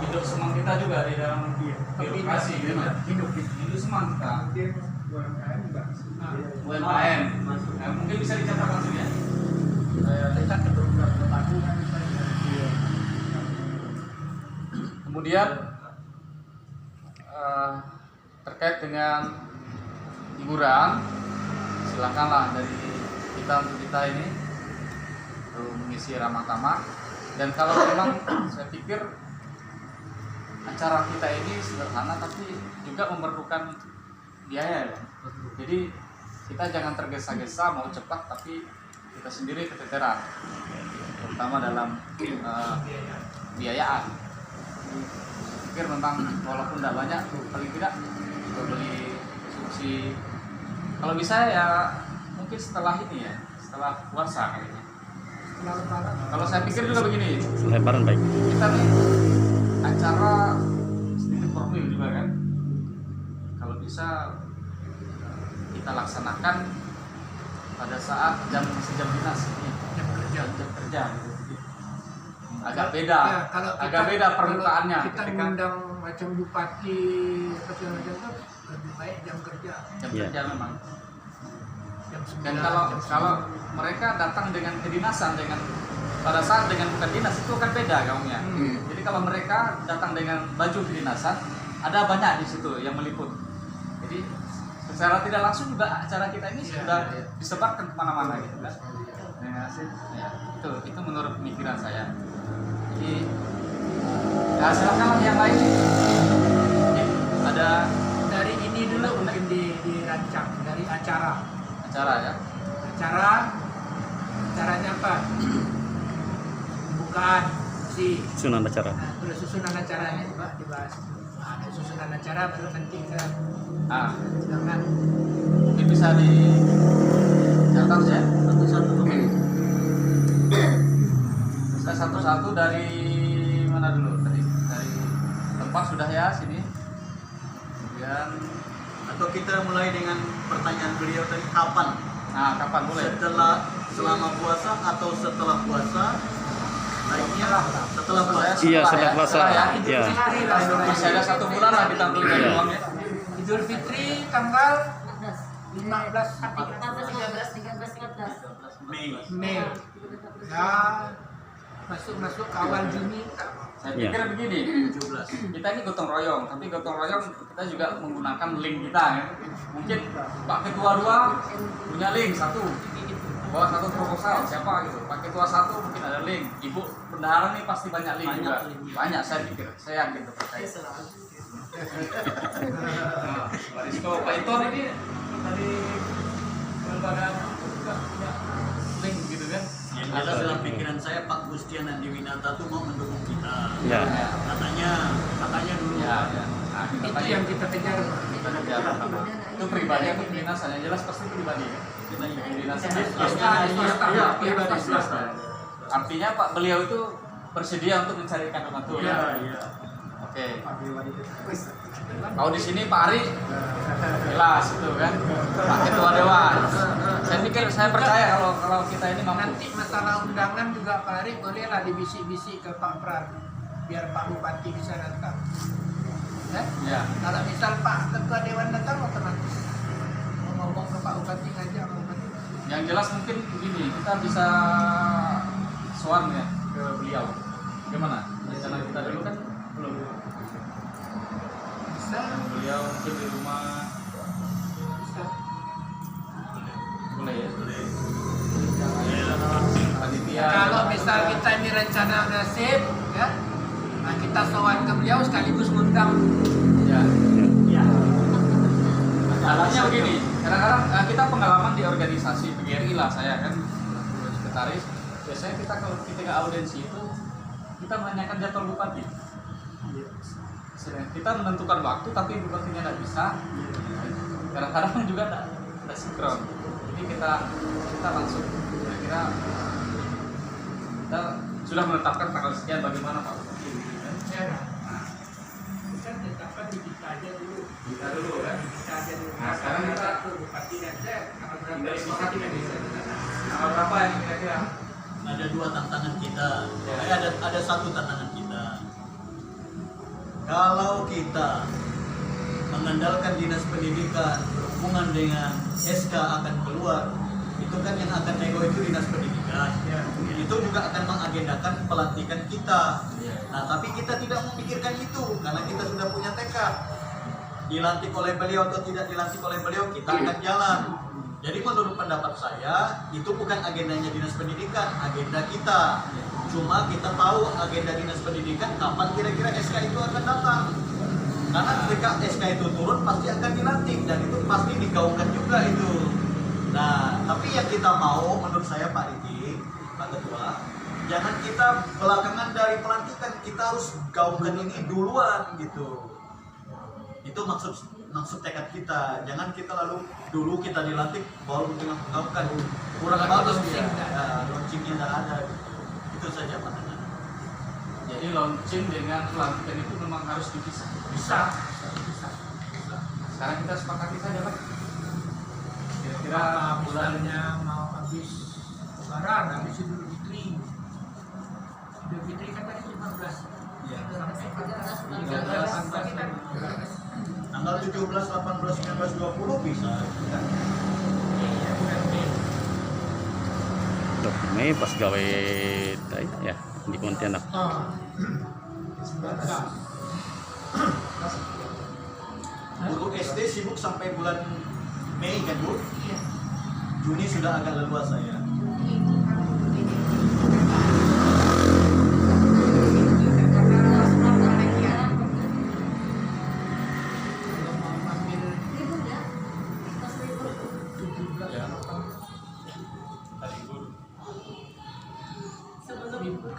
hidup semang kita juga di dalam birokrasi gitu. Hidup semang kita. UMKM. Nah, mungkin bisa dicatat langsung ya. Kemudian terkait dengan hiburan, silakanlah dari kita untuk kita ini mengisi ramah tamah. Dan kalau memang saya pikir acara kita ini sederhana tapi juga memerlukan biaya ya. Jadi kita jangan tergesa-gesa mau cepat tapi kita sendiri keteteran, terutama dalam biayaan. Saya pikir memang walaupun tidak banyak, paling tidak kita beli sushi. Kalau bisa ya mungkin setelah ini ya, setelah puasa kayaknya. Kalau saya pikir juga begini, Lebaran baik. kita nih acara sedikit formil juga kan. Kalau bisa kita laksanakan pada saat jam dinas, jam kerja gitu. Agak beda, Ya, kalau kita- agak beda permintaannya. Kita ketika mengundang macam bupati apa segala macam itu lebih baik jam kerja jam Ya. kerja memang. jam 9. Dan jam kalau mereka datang dengan kedinasan pada saat dengan bukan dinas itu kan beda gaungnya. Jadi kalau mereka datang dengan baju kedinasan, ada banyak di situ yang meliput. Jadi secara tidak langsung juga acara kita ini sudah disebarkan kemana-mana gitu kan. Ya, itu menurut pemikiran saya. Jadi ya silakan yang lain. Ada dari ini dulu mungkin dirancang dari acara ya. Acaranya apa? Pembukaan si Sunan acara. nah, terus susunan acaranya coba dibahas. Ada susunan acara baru nanti kita silakan. Mungkin bisa dicatat ya satu-satu. Kita satu-satu dari mana dulu tadi? Dari tempat sudah ya sini. Kemudian Atau kita mulai dengan pertanyaan beliau tadi, kapan? kapan mulai? Selama puasa atau setelah puasa? Baiknya setelah puasa. Iya, setelah puasa. ya. Ya. Masih ada 1 bulan lah kita ambil dari uang ya. Idul Fitri tanggal 15 14, 13, 14, 14. Mei. Ya, masuk awal Juni. Saya Iya. pikir begini, 17. kita ini gotong royong, tapi gotong royong kita juga menggunakan link kita ya. Mungkin Pak Ketua 2 punya link 1, bawa 1 proposal siapa gitu. Pak Ketua 1 mungkin ada link, Ibu Bendahara nih pasti banyak link juga. Banyak saya pikir, saya yakin percaya. Nah, Pak Rizko, Pak Iton ini dari lembaga juga punya link gitu kan. Yang jelas dalam pikiran saya Pak Gustian Adiwinata tuh mau mendukung kita. Ya. Katanya dulu. Ya, ya. Nah, kita Itu tanya. yang kita kejar. Kita kejar sama. Itu pribadi atau kedinasan? Yang jelas pasti pribadi ya. Kita kedinasan. Swasta. Artinya Pak beliau itu bersedia untuk mencarikan donatur. Iya. Oke. Kalau di sini Pak Ari jelas itu kan Pak Ketua Dewan. Saya percaya kalau kita ini mampu. Nanti masalah undangan juga Pak Ari bolehlah dibisik-bisik ke Pak Pran biar Pak Bupati bisa datang. Ya. Kalau misal Pak Ketua Dewan datang otomatis mau ngomong ke Pak Bupati ngajak Pak Bupati. Yang jelas mungkin begini, kita bisa soan ya ke beliau. Gimana? Rencana kita dulu kan belum. Bisa. Beliau mungkin di rumah boleh ya. Panitia. Kalau misal kita ini rencana nasib, ya, nah kita sowan ke beliau sekaligus ngundang. Ya. Masalahnya begini, kadang-kadang kita pengalaman di organisasi PGRI lah saya kan sekretaris. Biasanya kita kalau ketika audiensi itu kita menanyakan jadwal bupati. Kita menentukan waktu tapi bupatinya tidak bisa. Kadang-kadang juga tidak sinkron. Jadi kita langsung kira-kira kita sudah menetapkan tanggal sekian bagaimana Pak Bupati gitu kan. Ya, kan tetapkan di kita aja dulu. Kita dulu kan. Kita aja dulu. Nah, sekarang kita tuh bupati dan saya tanggal berapa tinggal besok bupati kita bisa. tanggal berapa yang kira-kira? Ada 2 tantangan kita. Ada 1 tantangan kita. Kalau kita mengandalkan dinas pendidikan berhubungan dengan SK akan keluar, itu kan yang akan nego itu dinas pendidikan. Itu juga akan mengagendakan pelantikan kita. Nah, tapi kita tidak memikirkan itu karena kita sudah punya tekad. Dilantik oleh beliau atau tidak dilantik oleh beliau, kita akan jalan. Jadi menurut pendapat saya, itu bukan agendanya dinas pendidikan, agenda kita. Cuma kita tahu agenda dinas pendidikan kapan kira-kira SK itu akan datang. Karena ketika SK itu turun pasti akan dilantik dan itu pasti digaungkan juga itu. Nah, tapi yang kita mau menurut saya Pak Riki, Pak Ketua, jangan kita belakangan dari pelantikan, kita harus gaungkan ini duluan gitu. Itu maksud tekad kita. Jangan kita lalu dulu kita dilantik baru kita menggaungkan. Kurang bagus dia. Launchingnya tidak ada. Itu saja pandangan. Jadi launching dengan pelantikan itu memang harus dipisah. Bisa. Sekarang kita sepakati saja Pak. Kira-kira bulannya mau habis Lebaran, habis Idul Fitri. Idul Fitri kan tadi 15. Iya. Sampai 13. Tanggal 17, 18, 19, 20 bisa. Tuh, Mei pas gawe ya di Pontianak. Guru SD sibuk sampai bulan Mei kan Bu? Juni sudah agak leluasa ya.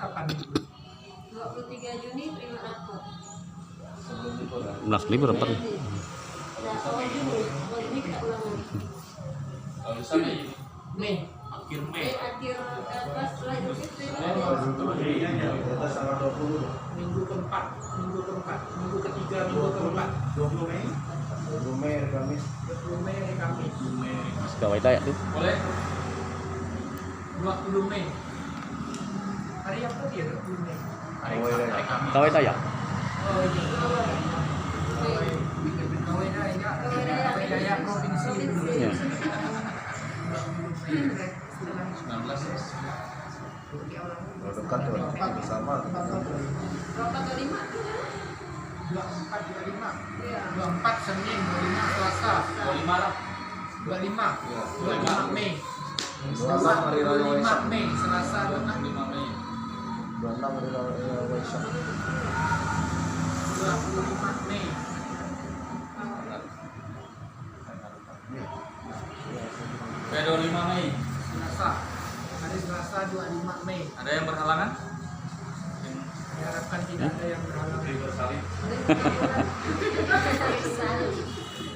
Kapan itu? 23 Juni terima rapor. sebelum libur. Nas libur apa? Nah, awal Juni kita ulang lagi. Kalau bisa Mei. Mei. Akhir Akhir pas setelah Idul Fitri. Minggu keempat, minggu ketiga, minggu keempat. 20 Mei. 20 Mei hari Kamis. 20 Mei hari Kamis. Pas gawe dayak tuh. Boleh? 20 Mei. Hari apa dia 20 Mei? Hari Kamis. Gawe dayak. Oh iya. Kawai Daya provinsi. Ya. Dekat tuh, bersama. 24 Senin, 25 Selasa, 25 lah. 25 Mei. 26 hari raya 25 Waisak. Mei, Selasa 25 Mei. 26 hari raya Waisak. 25 Mei. Kayak 25 Mei. Selasa. Hari Selasa 25 Mei. Ada yang berhalangan? Diharapkan tidak ada yang berhalangan. Bersalin.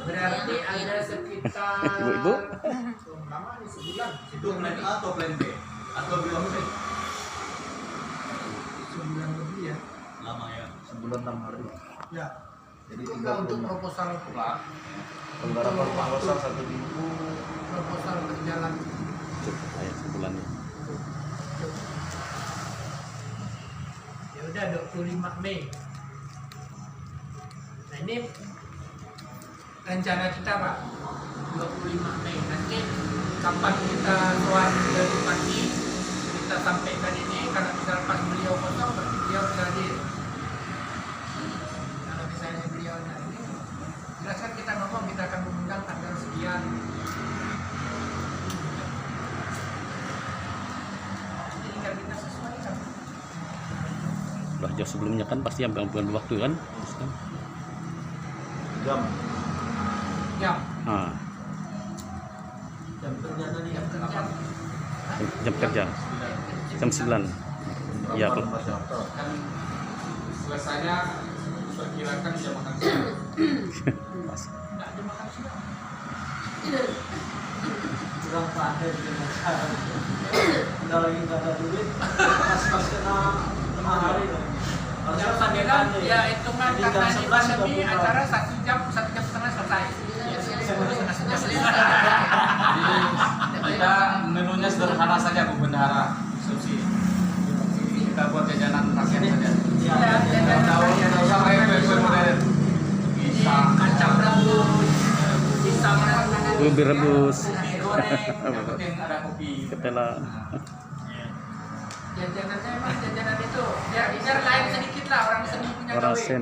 Berarti ada sekitar Ibu-ibu? lama nih sebulan. Itu plan A atau plan B? Atau plan C? Sebulan lebih ya. Lama ya. Sebulan 6 hari. Ya. Jadi Nah, untuk 30. proposal Pulang. Penggarapan proposal 1 minggu. proposal berjalan. Cukup lah ya sebulan ya. Ya udah 25 Mei. Nah ini rencana kita Pak 25 Mei nanti kapan kita keluar ke Bupati kita sampaikan ini karena misal pas beliau kosong berarti beliau bisa hadir. Kalau misalnya beliau ini jelas kan kita ngomong kita akan mengundang tanggal sekian. Jadi tinggal kita sesuaikan. Udah jauh sebelumnya kan pasti ambil waktu kan. Jam. Jam Jam kerja tadi. jam kerja. Jam kerja jam 9. Iya, Berapa Pak. Mas Yanto? Kan selesainya perkirakan jam makan siang. Pas. Nggak ada makan siang. Kurang padat dengan cara. Udah lagi nggak ada duit. Pas kena tengah hari. Harusnya Jam sampai 9 ya hitungan Jadi jam karena ini 11 pandemi udah buka. acara 1 jam setengah selesai. Jadi kita menunya sederhana saja Bu Bendahara. Instruksi. Kita buat jajanan rakyat saja. Iya. Tidak usah kue modern. Ini Bisa kacang rebus, pisang rebus, Ubi rebus. nasi goreng. yang penting ada kopi. Ketela. Jajanannya emang jajanan itu biar lain sedikit lah orang seni punya gawe. Orasen.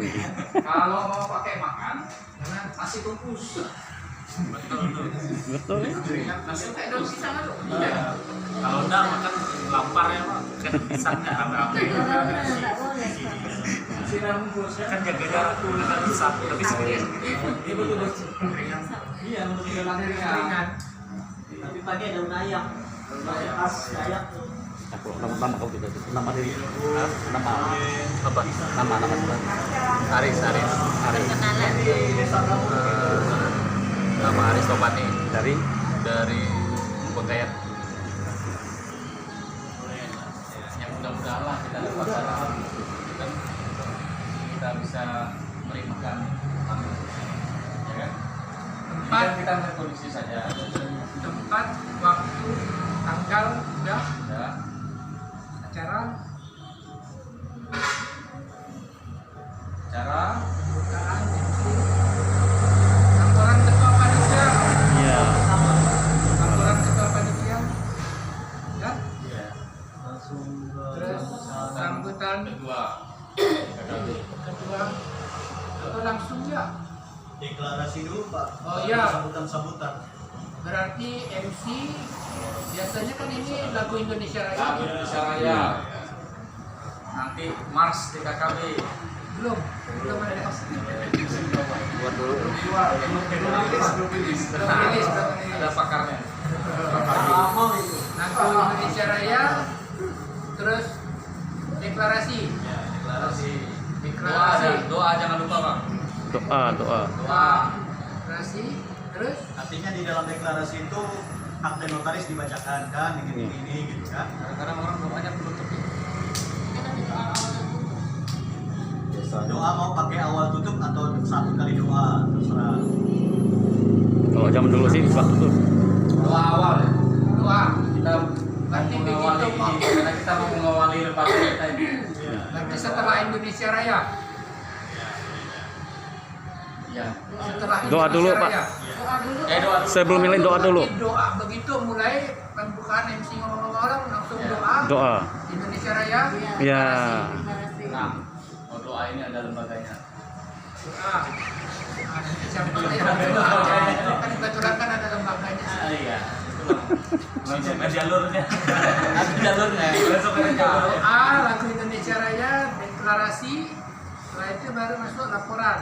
Kalau mau pakai makan, jangan nasi bungkus. Betul ya? Nasi Kayak daun pisang itu. Iya. Kalau enggak makan lapar ya Pak. Kan pisangnya rame-rame. Siram bungkus Kan jaga jarak tuh dengan pisang. Tapi sebenarnya Iya betul. Iya untuk jalan Ringan. Tapi pagi ada unayang. Unayang khas Dayak tuh. Nama kau tidak nama diri. Nama apa? Nama. Aris. Perkenalan. Nama Aris Topani Dari dari Bengkayat. Yang mudah-mudahan lah kita dapat cara dan kita bisa merindukan tamu. Ya kan? Ini kan kita melihat kondisi saja. Tempat, waktu, tanggal, udah Ya. acara Cara pembukaan MC laporan ketua panitia ya laporan ketua panitia ya Langsung ke terus sambutan kedua. kedua atau langsung ya Deklarasi dulu Pak. Oh, iya. Sambutan-sambutan. berarti MC biasanya kan ini lagu Indonesia Raya Indonesia Raya. Nanti Mars di KKB. belum ada buat dulu. Belum rilis. Ada pakarnya. lama itu. lagu Indonesia Raya terus deklarasi Ya, deklarasi. Deklarasi. Doa jangan lupa Pak. Doa. doa deklarasi terus Artinya di dalam deklarasi itu akte notaris dibacakan kan, ini gitu kan. Kadang-kadang orang doanya penutup. Doa mau pakai awal tutup atau satu kali doa terserah. Kalau zaman dulu sih waktu tuh. Doa awal ya. doa Kita Berarti mau mengawali begitu, Pak. ini karena kita mau mengawali lembaga kita ini. nanti setelah Indonesia Raya Iya. setelah Doa dulu, Indonesia Pak. Raya. Doa. Sebelum milih doa dulu. Berarti doa begitu mulai pembukaan MC ngomong orang langsung Ya. doa. Doa. Indonesia Raya. Ya. Deklarasi. Nah, doa ini ada lembaganya. Doa. Siapa tahu yang doa. Kan kebetulan kan ada lembaganya. Iya. Langsung ke jalurnya. Ada jalurnya. Langsung ke jalur. Doa, lagu Indonesia Raya, deklarasi. Setelah itu baru masuk laporan.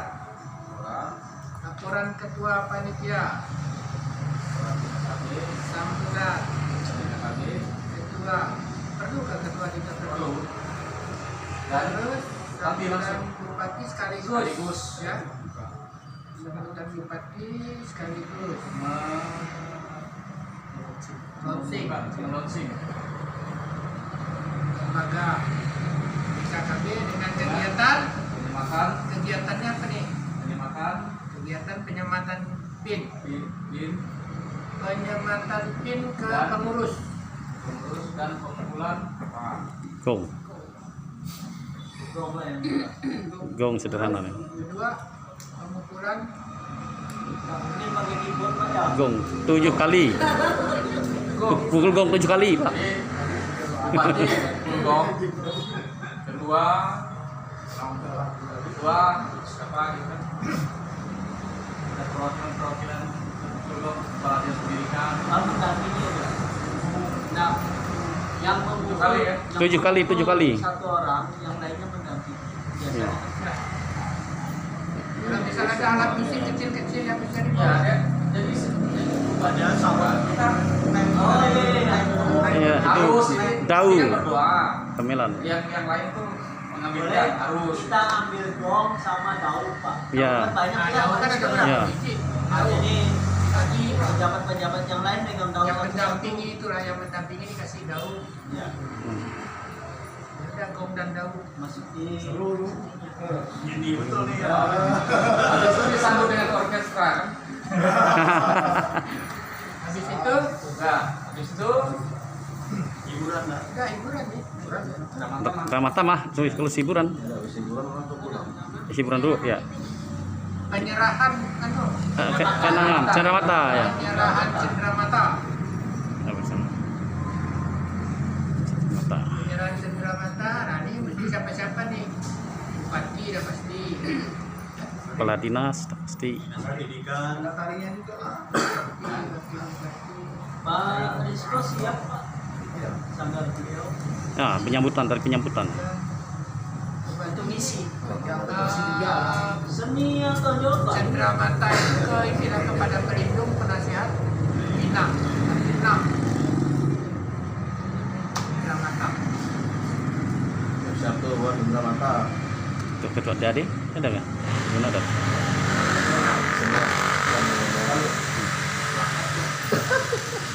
Laporan ketua panitia. Sambutan. Ketua. Perlu ke ketua juga perlu. Dan Terus nanti langsung sambutan bupati sekaligus. Ya. Sambutan bupati sekaligus. Launching. Launching. Lembaga BKKB dengan kegiatan. Kegiatannya apa nih? Penyematan. Kegiatan penyematan PIN. Pin. Penyematan PIN ke Dan pengurus. Pengurus dan pengumpulan. Gong. Gong lah yang Gong sederhana nih. Kedua, pengumpulan ini pakai keyboard Pak ya. Gong 7 kali. Pukul gong 7 kali, Pak. Bupati Gong. Kedua siapa gitu? Ada perwakilan kepala dinas pendidikan. Kalau mendampingi ya. Nah, yang membuka kali ya? 7 kali, 7 kali. Satu orang, yang lainnya mendampingi. Iya. Biasanya. kalau misalnya ada alat musik kecil-kecil yang bisa Ya, dibawa. ya. Jadi Pada sama kita Oh iya. Iya, itu harus daun. ini kan berdoa. Gamelan. Yang lain tuh mengambil Boleh harus. kita ambil gong sama daun Pak. Iya. Kan banyak Nah, ya. daun kan ada berapa Iya. biji? Nah, jadi Bagi pejabat-pejabat yang lain pegang daun yang satu-satu. mendampingi itulah yang mendampingi dikasih daun. Ya, Ada gong dan daun. masukin. ini betul nih ya. Habis itu disambut dengan orkestra kan? Habis itu Enggak. Habis itu Hiburan lah. enggak hiburan nih. Mata mah, kalau hiburan. Hiburan dulu ya. Penyerahan anu. Kenangan, cenderamata ya. Penyerahan cenderamata. Apa sana? Mata. Penyerahan cenderamata. Nah, ini mesti siapa-siapa nih? Bupati dah pasti. Kepala dinas pasti. Pendidikan. tarinya juga lah. Pak Rizko siap Pak. Sanggar beliau. Nah, penyambutan dari penyambutan. Itu misi. Seni atau Pak? Cenderamata itu istilah kepada pelindung penasihat bina. Bina. Cenderamata. Siap tuh buat indra mata. Untuk ketua DAD ada nggak? Mana ada?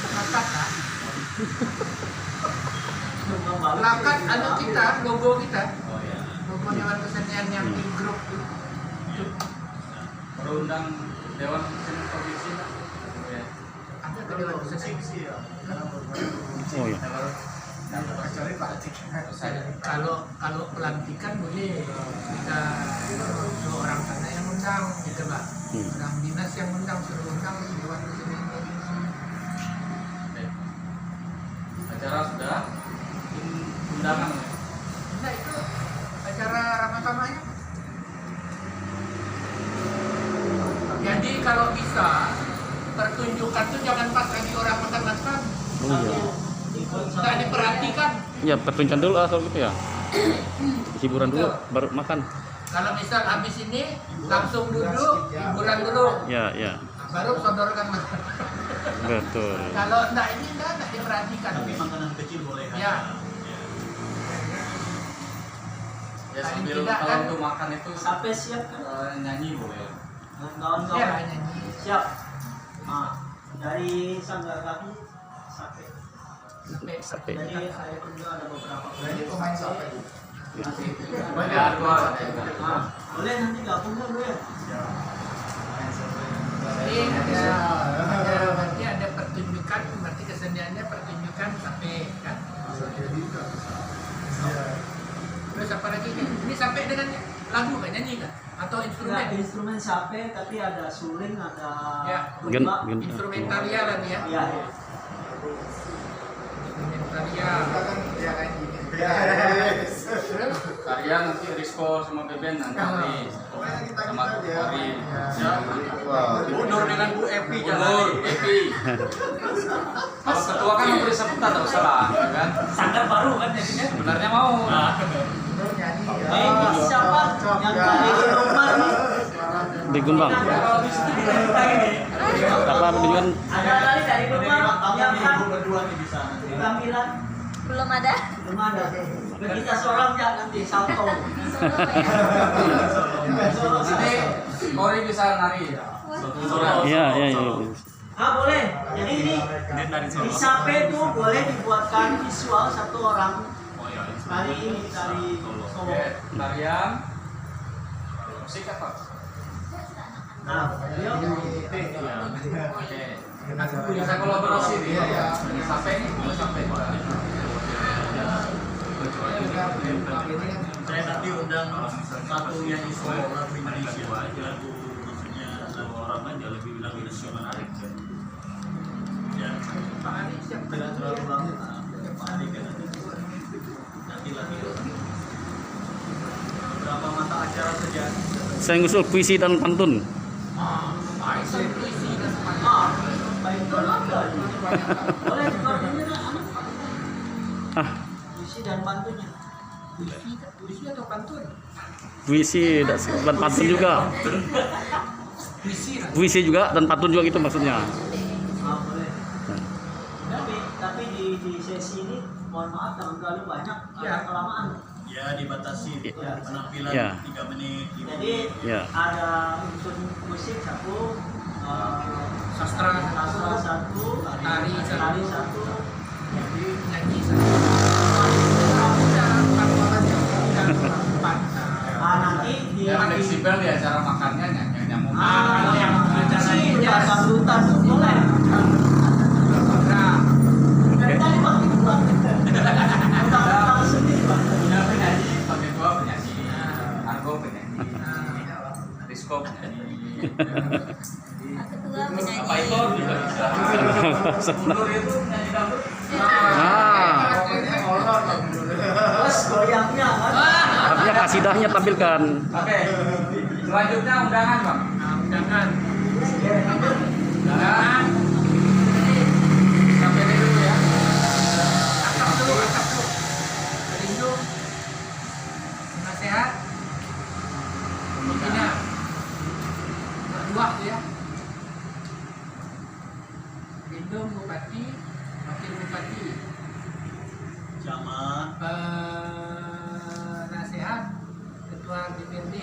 Lakat lah. Lakat ada kita, logo kita. oh ya. Logo Dewan Kesenian yang di grup itu. Perundang Dewan Kesenian Provinsi. Oh ya. Ada ke Dewan Kesenian. Oh ya. Kalau pelantikan boleh kita suruh orang sana yang undang gitu Pak. Orang dinas yang undang suruh undang Dewan Kesenian Provinsi. Oke. Acara sudah. Undangan. Nah itu acara ramah-tamahnya. Jadi kalau bisa pertunjukan tuh jangan pas lagi orang makan-makan. Oh iya. Nggak diperhatikan. Ya pertunjukan dulu kalau gitu ya. Hiburan dulu baru makan. Kalau misal habis ini langsung duduk hiburan dulu. Ya, ya. Baru sodorkan makan. Betul. Kalau enggak ini enggak diperhatikan. Tapi makanan kecil boleh. Ya. Ya Paling sambil tidak kalau kan- untuk makan itu Sampai siap kan? nyanyi boleh. Dan Ya kawan-kawan nyanyi. siap. Nah, dari Sanggar kami Sampai. Jadi saya juga ada beberapa Ini pemain siapa itu? Banyak aktual. Nah, boleh nanti gabung kan bro ya? Jadi berarti ada pertunjukan, berarti keseniannya pertunjukan sampai kan. Terus apa lagi nih? Ini sampai dengan lagu kan nyanyi kan? Atau Enggak, instrumen? instrumen sape tapi ada suling, ada Ya. Gen- tuba. gen- Instrumentalia lagi ya. Iya, iya. Disko sama Beben nanti sama Ori. Mundur dengan Bu Epi Mundur, jangan. Epi. Kalau ketua kan memberi sebutan tak usah lah, ya kan? Sanggar baru kan jadinya. Sebenarnya mau. Ini siapa yang dari Rumah nih? Bigun bang. Apa menunjukkan Ada kali dari Rumah yang kan berdua nih bisa. Kamilan Belum ada. belum ada. Kita seorang ya nanti salto. Solo ya. Nanti Ori bisa nari. Iya, iya, iya. Boleh. Jadi ini di Sape itu boleh dibuatkan visual satu orang. Kali ini dari Solo. Tarian. Musik apa? Nah, beliau Oke. Bisa kolaborasi nih. Sampai ini, sampai. Saya nanti undang satu yang di Solo lagu Indonesia, lagu maksudnya lagu orang aja lebih lagu nasional. Ya, tidak terlalu lama. Pak Adi kan nanti lagi berapa mata acara saja. Saya ngusul puisi dan pantun. baik ada. Boleh dikordinya Ah, puisi dan pantunnya. Puisi atau pantun? puisi dan pantun juga. Puisi lah. Puisi juga dan pantun juga gitu maksudnya. Boleh. Tapi di sesi ini mohon maaf jangan terlalu banyak Ya. kelamaan. Ya dibatasi penampilan Ya. 3 menit. Jadi Ya. ada unsur musik satu, Sastra satu, Tari satu. tari satu. nyanyi saja. Nanti di Ya fleksibel di acara makannya nyamuk. Kalau yang acaranya sambutan boleh. Dari tadi Bang, Bang. Udah sendiri Bang. Punya penyanyi, pakai dua penyanyi. Argo penyanyi. Disko penyanyi. Ketua Apa penyanyi. itu juga bisa. Mundur itu penyanyi dangdut. Ah, Terus goyangnya kan. artinya kasidahnya tampilkan. Oke. Selanjutnya undangan, Bang. Undangan. Undangan. Sampai ini dulu ya. Akap dulu. Pelindung. Penasehat. Pembina. Berdua tuh ya. Pelindung Bupati, Wakil Bupati, Camat, penasehat, Ketua DPRD,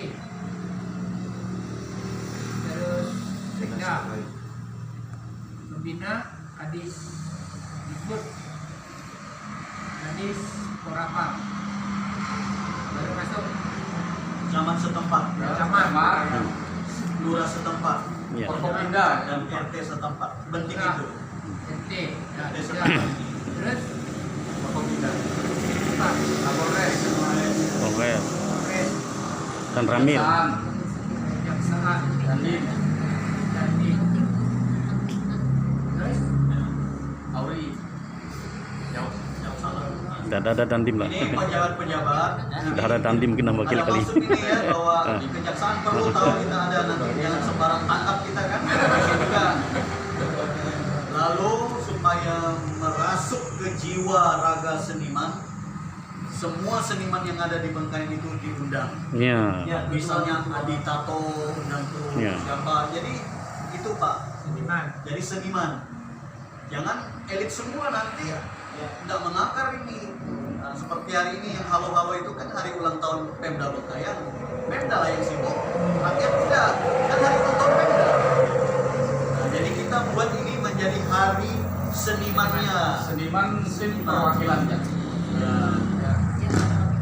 terus Sekda, pembina, Kadis Dikbud, Kadis Korapa, baru masuk camat setempat, Camat, lurah setempat, Ya. Forkopimda dan RT setempat. Penting itu. RT, nah, RT sudah. setempat. Terus Forkopimda. Pak, Kapolres. Polres Polres, dan Ramil. Kejaksaan. Kejaksaan, Dandim. Dandim, terus Auri. Yang salah. Sudah ada dandim lah. Ini pejabat-pejabat. Sudah ada dandim mungkin nama wakil Ada kali. maksud ini ya bahwa di kejaksaan perlu tahu kita ada nanti jangan sembarang tangkap kita kan. Bisa juga. Lalu supaya merasuk ke jiwa raga seniman, semua seniman yang ada di Bengkayang itu diundang. Ya. Ya, Misalnya Adi Tato dan tuh Ya. siapa. Jadi itu Pak. seniman. Jadi seniman. Jangan elit semua nanti. Tidak mengakar ini. Nah, seperti hari ini yang halo-halo itu kan hari ulang tahun Pemda Bengkayang. Pemda lah yang sibuk, rakyat tidak. Kan hari ulang tahun Pemda. Nah, jadi kita buat ini menjadi hari senimannya. Seniman mungkin perwakilannya. Ya.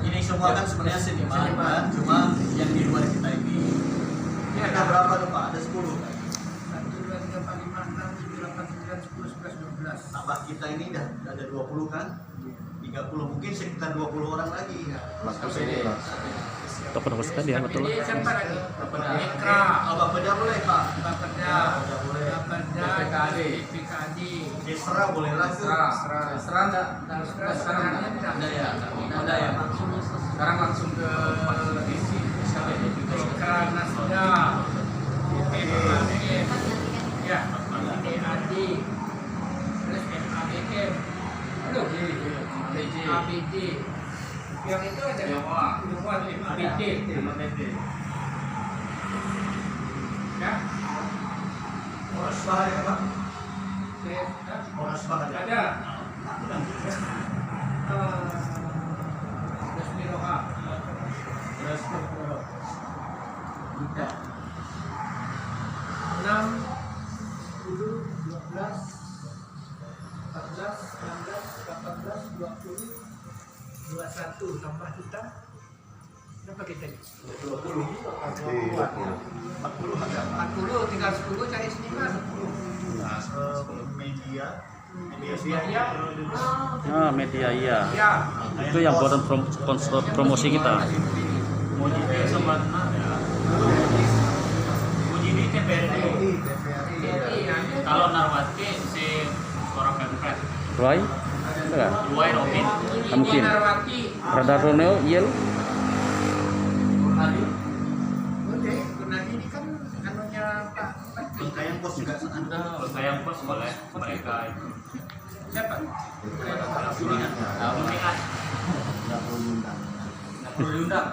Ini semua kan sebenarnya seniman kan, cuma yang di luar kita ini. Ini ada berapa tuh Pak? Ada 10 kan? 1, 2, 3, 4, 5, 6, 7, 8, 9, 10, 11, 12. Tambah kita ini dah ada 20 kan? 30 mungkin sekitar 20 orang lagi. Tokoh nomor sekali ya betul. Jadi siapa lagi? Ekra, Abang Beda boleh Pak? Bapeda, Bapeda boleh. Bapeda, PKAD. PKAD, Isra boleh lah. Isra enggak sekarang enggak ada ya. Ada ya. Sekarang langsung ke isi siapa ya? Isra Nasda, MADM, ya, DAD, terus MADM, aduh, ABD, yang itu ada semua MABD, ya, Horas bahaya apa? ya, Horas bahaya. ada, Resmi Roha, Buka. 6, 10, 12, 14, 16, 18, 20, 21 tambah kita. Berapa kita ni? 40 40, tinggal 10 cari seniman. Media. Media. Ah, media iya. Ya. Itu yang buatan promosi kita. Mojidi sama ya. Mojidi TPRI. Kalau Narwati si orang pempret. Roy? Enggak? Luain Opin. Mungkin. Narwati. Radar Romeo, Yel. Boleh. Kunadi ini kan anunya Pak. Bengkayang pos juga ada. Sayang pos boleh mereka itu. Siapa? Pemilihan. Nggak perlu diundang.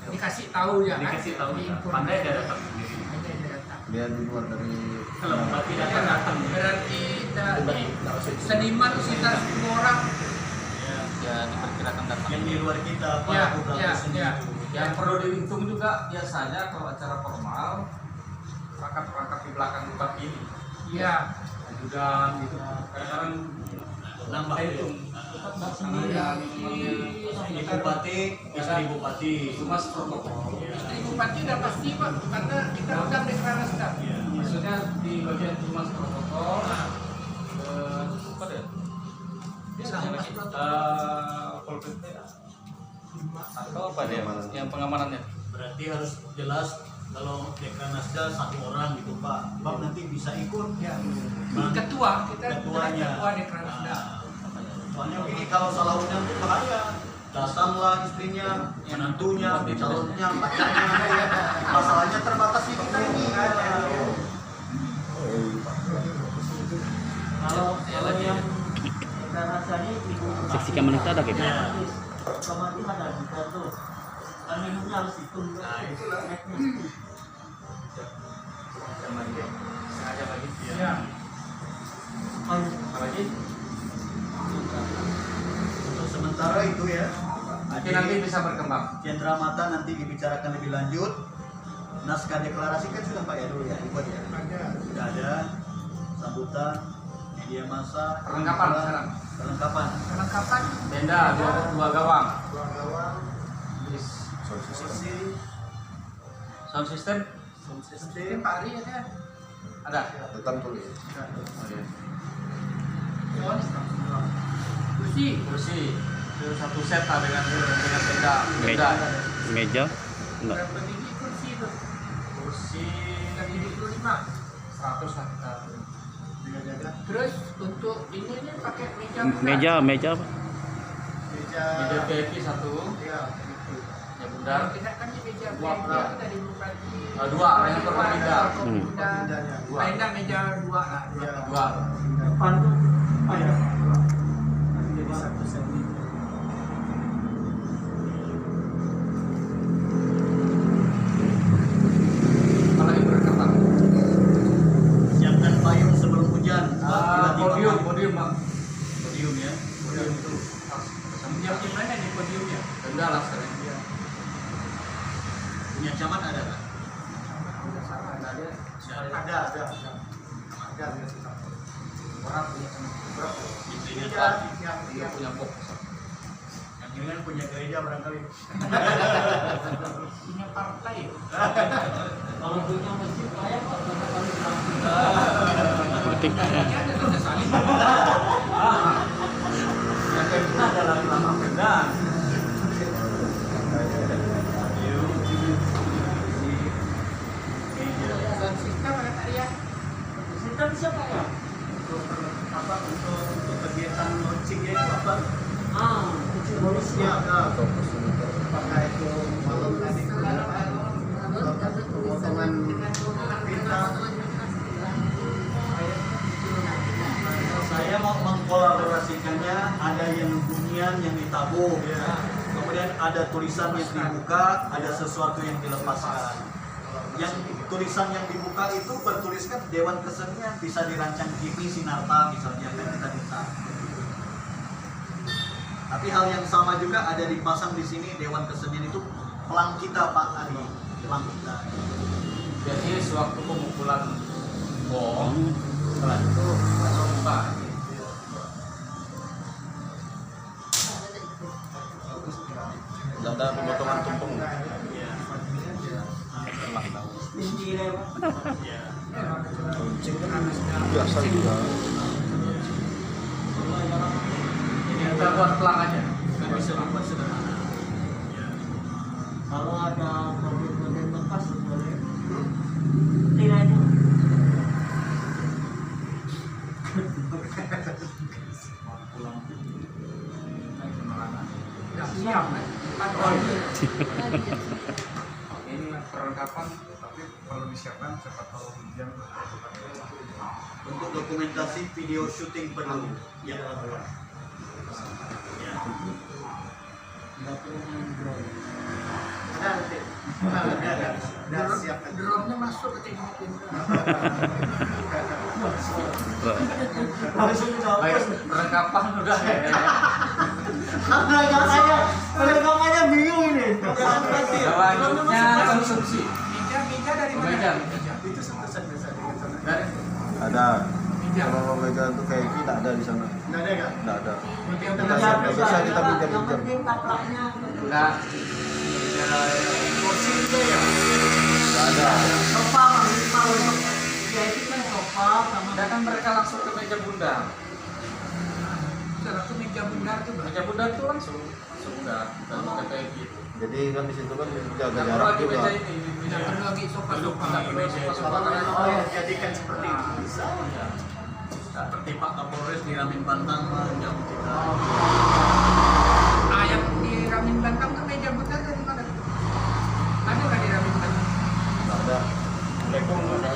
Dikasih tahu ya kan? Dikasih tahu. Diinformasi. Pandai dia datang sendiri. Pandai dia datang. Dia di luar dari Kalau Bupati datang. Berarti dari seniman sekitar 10 orang. Ya diperkirakan datang. Yang di luar kita Ya, pelaku ya, seni ya. itu. Yang perlu dihitung juga biasanya kalau acara formal perangkat-perangkat di belakang bupati ini. Iya. Ajudan gitu. Kadang-kadang Nambah itu. Ini bupati, istri bupati. Cuma protokol. Istri bupati udah pasti Pak, karena kita undang deklarasi. Maksudnya di bagian humas protokol, apa deh? Bisa humas Pol PP atau apa deh? Yang pengamanannya? Berarti harus jelas kalau dekranasda 1 orang gitu Pak. Pak nanti bisa ikut. Ya. Ketua, kita Ketuanya. ketua deklarasi. Soalnya ini kalau salah undang itu bahaya. Datanglah istrinya, menantunya, calonnya, pacarnya. Masalahnya terbatas di kita ini. Kalau yang rasanya Saksikan menit ada gitu. otomatis ada juga tuh. Kan minumnya harus hitung. Nah, itulah. Sengaja lagi. Ya. Apa lagi? Untuk sementara itu ya. Mungkin nanti bisa berkembang. Cendera mata nanti dibicarakan lebih lanjut. Naskah deklarasi kan sudah Pak ya dulu ya, dibuat ya. Sudah ada sambutan, media massa, Perlengkapan sekarang. Perlengkapan. Kelengkapan Tenda 2 gawang. Kursi, Sound system sistem, Pak Ari ada. ada. tetap tulis. Kursi. Kursi itu 1 set lah dengan tenda. Meja. Meja. Enggak. Berapa biji kursi itu? Kursi 35. 100 lah kita. Terus untuk ini pakai meja. Meja apa? Meja VIP 1. Ya. Ya bundar. Kita kan di meja Dua. itu dari bupati. 2 yang berbeda. Tenda meja 2 lah. 2. Depan tuh apa ya? Apalagi berkembang. siapkan payung sebelum hujan. Podium Bang. Podium ya. Podium itu. Yang di mana nih podiumnya? Tenda lah sering. Punya camat ada kan? Ada. Orang punya berapa? Istrinya Iya, tadi. Dia punya box. Yang ini kan punya gereja barangkali. Punya partai. Kalau punya masjid kayak Pak, berapa kali bilang. Ketik. Ini ada tuh saling. Yang kedua adalah lama benda. Sound system ada tadi ya. Sistem siapa ya? Apa untuk apa? Kecil polisi ya. Apakah itu malam tadi potongan pita? Saya mau mengkolaborasikannya, ada yang hunian yang ditabung, kemudian ada tulisan yang dibuka, ada sesuatu yang dilepaskan. Yang tulisan yang dibuka itu bertuliskan Dewan Kesenian, bisa dirancang TV Sinarta misalnya, kan kita minta. Tapi hal yang sama juga ada dipasang di sini Dewan Kesenian itu pelang kita Pak Ali, pelang kita. Jadi sewaktu pemukulan bom, setelah itu lomba. Tidak ada pemotongan tumpeng. Biasa juga. Kita buat pelang aja, nggak bisa buat sederhana. Kalau ada mobil-mobil bekas boleh. Tidak itu. Siap. Ini perlengkapan, tapi perlu disiapkan siapa tahu hujan. Untuk dokumentasi video syuting perlu. Ya. Nggak perlu main drone. Ada nanti. Ada siap. Drone-nya masuk ke teknik ini. Langsung Baik, dihapus. perlengkapan udah ya. Perlengkapannya bingung ini. Selanjutnya konsumsi. Meja dari mana? Meja. Itu sentuhan biasa. Dari Ada. Kalau meja itu kayak ini tidak ada di sana. Nggak ada kan? Tidak ada. Bisa kita pinjam. Yang penting taplaknya. enggak. Kursi juga ya. Tidak ada. Sofa minimal untuk VIP kan sofa sama. Dan kan mereka langsung ke meja bundar. Salah satu meja bundar tuh. Meja bundar itu langsung udah kita kayak gitu. Jadi kan di situ kan jaga Nggak perlu jarak lagi juga. meja ini, meja Jangan lagi sofa-sofa. nggak perlu sofa-sofa karena Oh ya, jadikan seperti itu bisa. Seperti Pak Kapolres di Ramin Bantang yang kita. Ayam di Ramin Bantang tuh meja bundar dari mana? Ada nggak di Ramin Bantang? Tidak ada. Bengkong ada.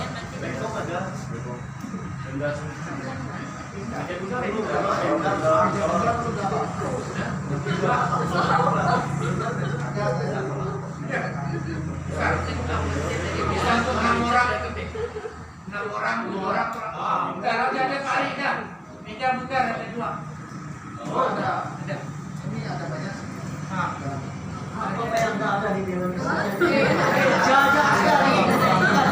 Bisa untuk 6 orang. 6 orang, 2 orang. Bundar aja ada kali dah. Meja bundar ada 2. Oh ada. Ini ada banyak. Nah. Apa yang nggak ada di Dewan Kesenian? Jaga ada.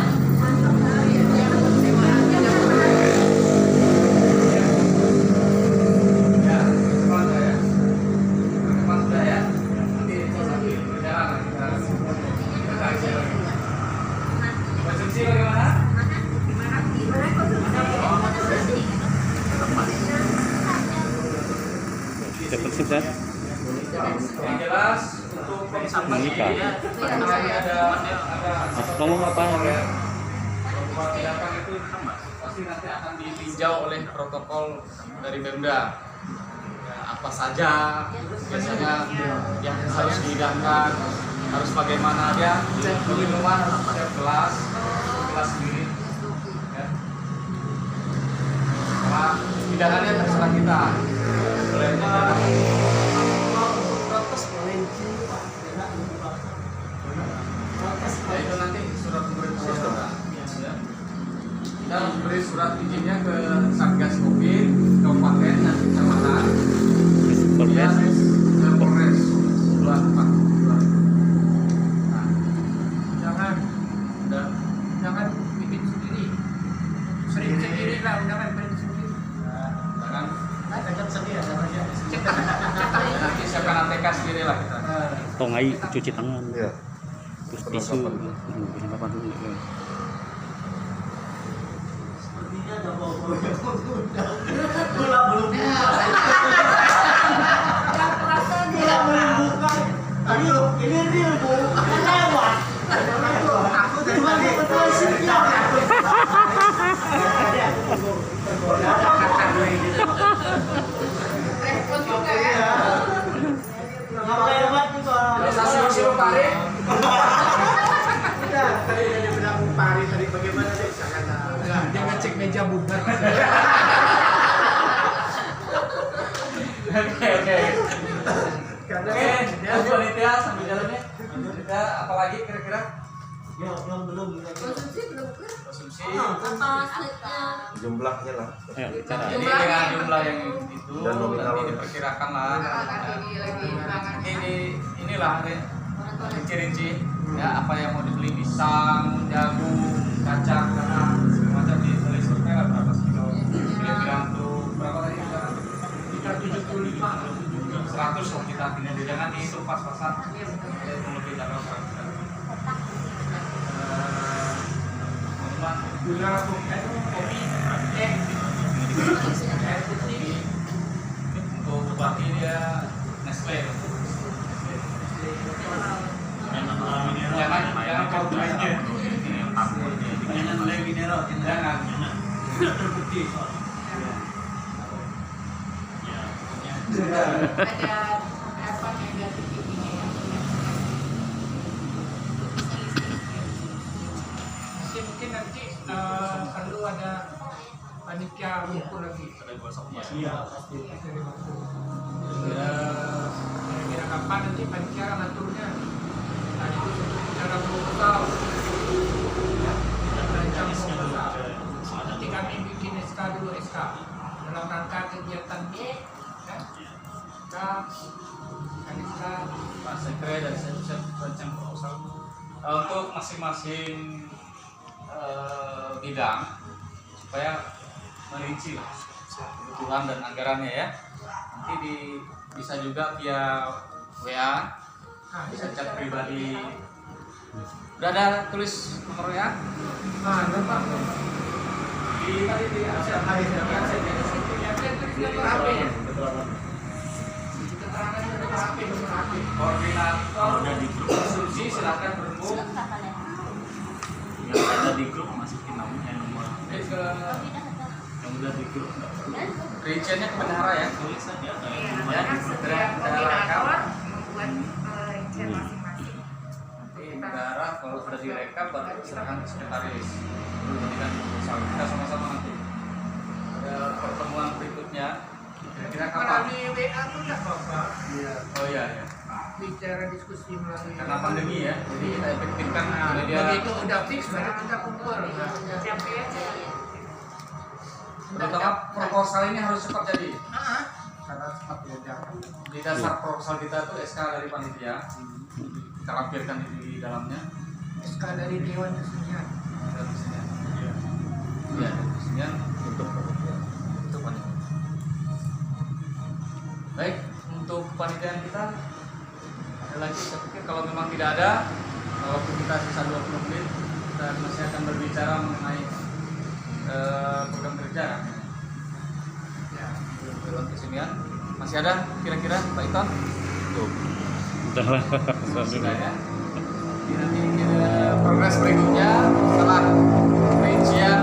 ya, depan sudah ya. Depan sudah ya. Nanti berjalan kita kasih. Konsumsi bagaimana? Yang jelas untuk konsumsi ya, ada Ngomong apa? Kalau tindakan itu pasti nanti akan ditinjau oleh protokol dari Pemda. Ya, apa saja biasanya yang harus dihidangkan, harus bagaimana dia minuman ada gelas sendiri. Ya. Nah, hidangannya terserah kita. Boleh Protes boleh. ya itu nanti surat pemberitahuan ya. Kita beri surat izinnya ke Satgas Covid kabupaten dan kecamatan kemudian ke Polres bulan 4 nah Jangan udah bikin sendiri. Sering sendiri lah, jangan bikin sendiri. jangan Ada kan sendiri ada aja. nanti siapkan ATK sendiri lah kita. Tongai cuci tangan, Iya. terus tisu, perlengkapan dulu. Sepertinya ada bau-bau yang mengundang. Gula belum buka. Gula belum buka. Ayo, ini real bu. Lewat. Aku dari betul siap. Repot juga bubar. Oke. Oke, panitia sambil jalannya. Kita apalagi kira-kira? Yang belum. Konsumsi. Jumlahnya lah. Ayo, bicara. Jadi dengan jumlah yang itu Dan nominal. nanti diperkirakan lah. Nanti inilah rinci-rinci ya apa yang mau dibeli, pisang, jagung, kacang, tanah, semacam ditulis survei lah berapa kilo. Kira-kira untuk berapa tadi? 375. 100 lah kita tinggal jangan dihitung pas-pasan. Itu lebih dari 100. Gula kopi, teh, air putih. Untuk bupati dia Nestle. Jangan kau belinya. Jangan oleh mineral, Jangan. terbukti. Ada apa negatif ini ya? Mungkin nanti perlu ada panitia ukur lagi. Iya, pasti. Kira-kira kapan nanti panitia ngaturnya? Nah itu cara proposal. Ya, rancang proposal. Nanti kami bikin SK dulu SK dalam rangka kegiatan ya. Kita Pak Sekre dan saya bisa rancang proposal untuk masing-masing bidang supaya merinci lah kebutuhan dan anggarannya ya. Nanti bisa juga via WA, bisa chat pribadi. Udah ada tulis nomor WA? Pak. Di tadi di koordinator konsumsi silakan berhubung Yang ada di grup masukin namanya nomor. ke Yang udah di grup nggak perlu. rinciannya ke bendahara ya. Tulis aja ada yang Iya, rumah. karena setiap koordinator membuat rincian masing-masing. Nanti bendahara kalau sudah direkap baru serahkan ke sekretaris. Nanti kan proposal kita sama-sama nanti ada pertemuan berikutnya. Kira-kira kapan? Melalui WA tuh nggak apa-apa. Oh iya ya. Bicara diskusi melalui Karena pandemi ya, jadi kita efektifkan media. begitu udah fix baru kita kumpul. Siapa aja? Terutama proposal ini harus cepat jadi. Karena cepat diajarkan. Di dasar proposal kita itu SK dari panitia. Kita lampirkan di dalamnya. SK dari Dewan Kesenian. Ada kesenian. Iya, kesenian untuk panitia. Baik, untuk kepanitiaan kita ada lagi. Saya pikir kalau memang tidak ada, walaupun kita sisa 20 menit, kita masih akan berbicara mengenai program kerja. Ya, Dewan Kesenian masih ada kira-kira Pak Iton? Udah lah. Sudah ya. Jadi nanti progres berikutnya setelah rincian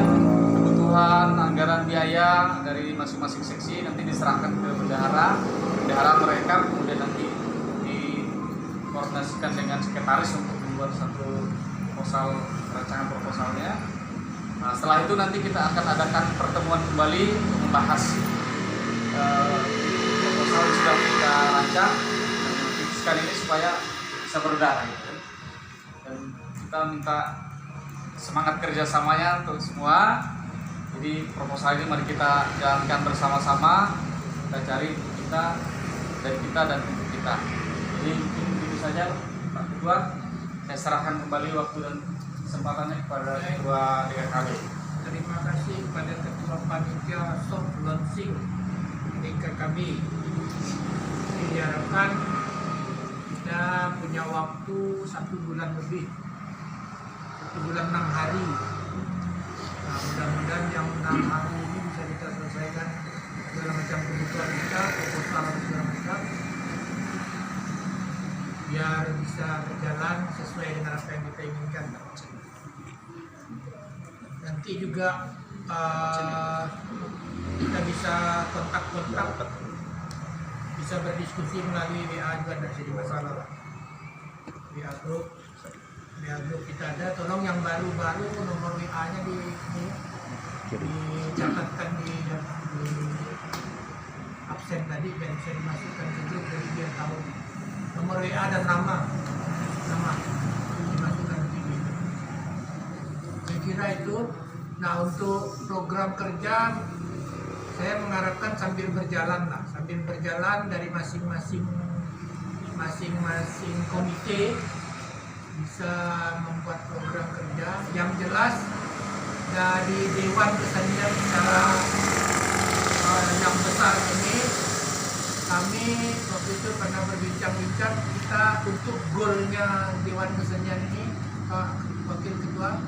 kebutuhan anggaran biaya dari masing-masing seksi nanti diserahkan ke bendahara. Bendahara merekap kemudian nanti dikoordinasikan dengan sekretaris untuk membuat satu proposal, rancangan proposalnya. Nah, setelah itu nanti kita akan adakan pertemuan kembali untuk membahas proposal yang sudah kita rancang sekali ini supaya bisa berudara gitu. Dan kita minta semangat kerjasamanya untuk semua. Jadi proposal ini mari kita jalankan bersama-sama, kita cari kita dan untuk kita. Jadi mungkin begitu saja Pak Ketua, saya serahkan kembali waktu dan kesempatannya kepada Ketua DKKB. Terima kasih kepada Ketua Panitia soft launching DKKB. Diharapkan kita punya waktu 1 bulan lebih, 1 bulan 6 hari. Nah, mudah-mudahan yang 6 hari ini bisa kita selesaikan segala macam kebutuhan kita, proposal segala macam, biar bisa berjalan sesuai dengan apa yang kita inginkan. Nanti juga kita bisa kontak-kontak, bisa berdiskusi melalui WA juga, tidak jadi masalah lah. WA group kita ada, tolong yang baru-baru nomor WA-nya di ini. dicatatkan di absen tadi biar bisa dimasukkan ke grup dari dia tahu nomor WA dan nama dimasukkan di sini. Saya kira itu. Nah, untuk program kerja saya mengharapkan sambil berjalan dari masing-masing komite bisa membuat program kerja yang jelas dari Dewan Kesenian secara yang besar ini. Kami waktu itu pernah berbincang-bincang kita untuk goalnya Dewan Kesenian ini, Pak Wakil Ketua,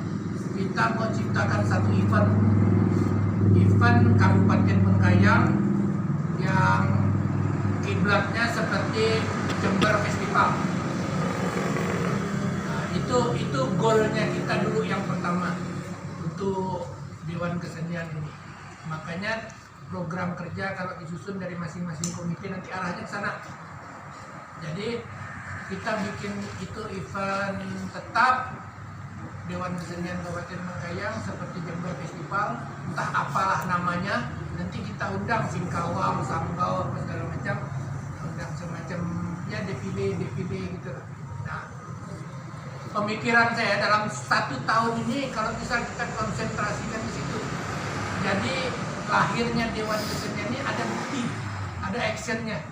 kita mau ciptakan satu event Kabupaten Bengkayang yang kiblatnya seperti Jember Festival. Nah, itu goalnya kita dulu yang pertama untuk Dewan Kesenian ini. Makanya program kerja kalau disusun dari masing-masing komite nanti arahnya ke sana. Jadi kita bikin itu event tetap Dewan Kesenian Kabupaten Bengkayang seperti Jember Festival, entah apalah namanya, nanti kita undang Singkawang, Sanggau, apa segala macam, undang semacam ya defile gitu. Nah, pemikiran saya dalam 1 tahun ini kalau bisa kita konsentrasikan di situ. Jadi lahirnya Dewan Kesenian ini ada bukti, ada actionnya,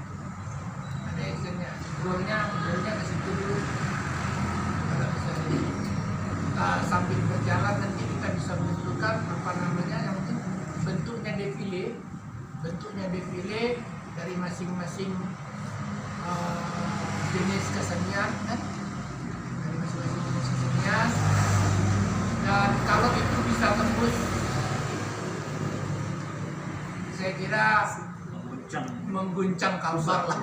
goalnya ke situ dulu. Kalau bisa sambil berjalan nanti kita bisa menentukan apa namanya, yang penting bentuknya defile dari masing-masing jenis kesenian kan? Dari masing-masing jenis kesenian, dan kalau itu bisa tembus, saya kira mengguncang Kalbar lah.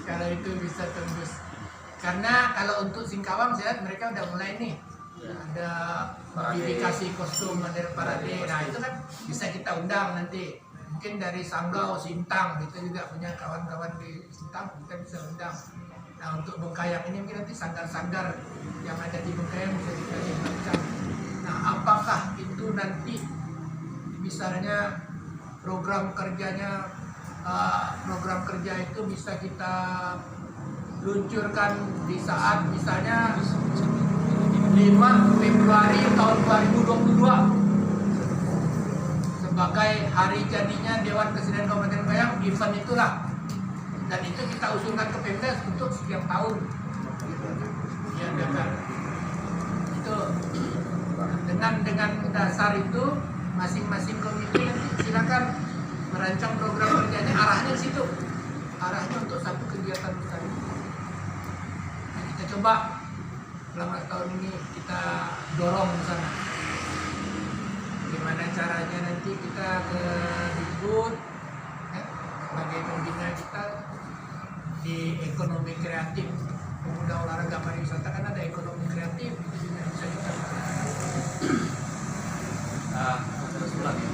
Kalau itu bisa tembus. Karena kalau untuk Singkawang saya lihat mereka udah mulai nih, ada modifikasi kostum, ada parade. Nah itu kan bisa kita undang nanti. Mungkin dari Sanggau, Sintang, kita juga punya kawan-kawan di Sintang, kita bisa undang. Nah untuk Bengkayang ini mungkin nanti sanggar-sanggar yang ada di Bengkayang bisa kita libatkan. Nah apakah itu nanti misalnya program kerja itu bisa kita luncurkan di saat misalnya 5 Februari tahun 2022 sebagai hari jadinya Dewan Kesenian Kabupaten Bengkayang, event itulah, dan itu kita usulkan ke Pemda untuk setiap tahun ya, itu dengan dasar itu masing-masing komite silakan merancang program kerjanya, arahnya di situ, arahnya untuk satu kegiatan besar. Kita coba selama tahun ini kita dorong ke sana. Gimana caranya nanti kita ke Dikbud sebagai pembina kita di ekonomi kreatif, pemuda olahraga pariwisata kan ada ekonomi kreatif, itu juga bisa kita terus ulang ya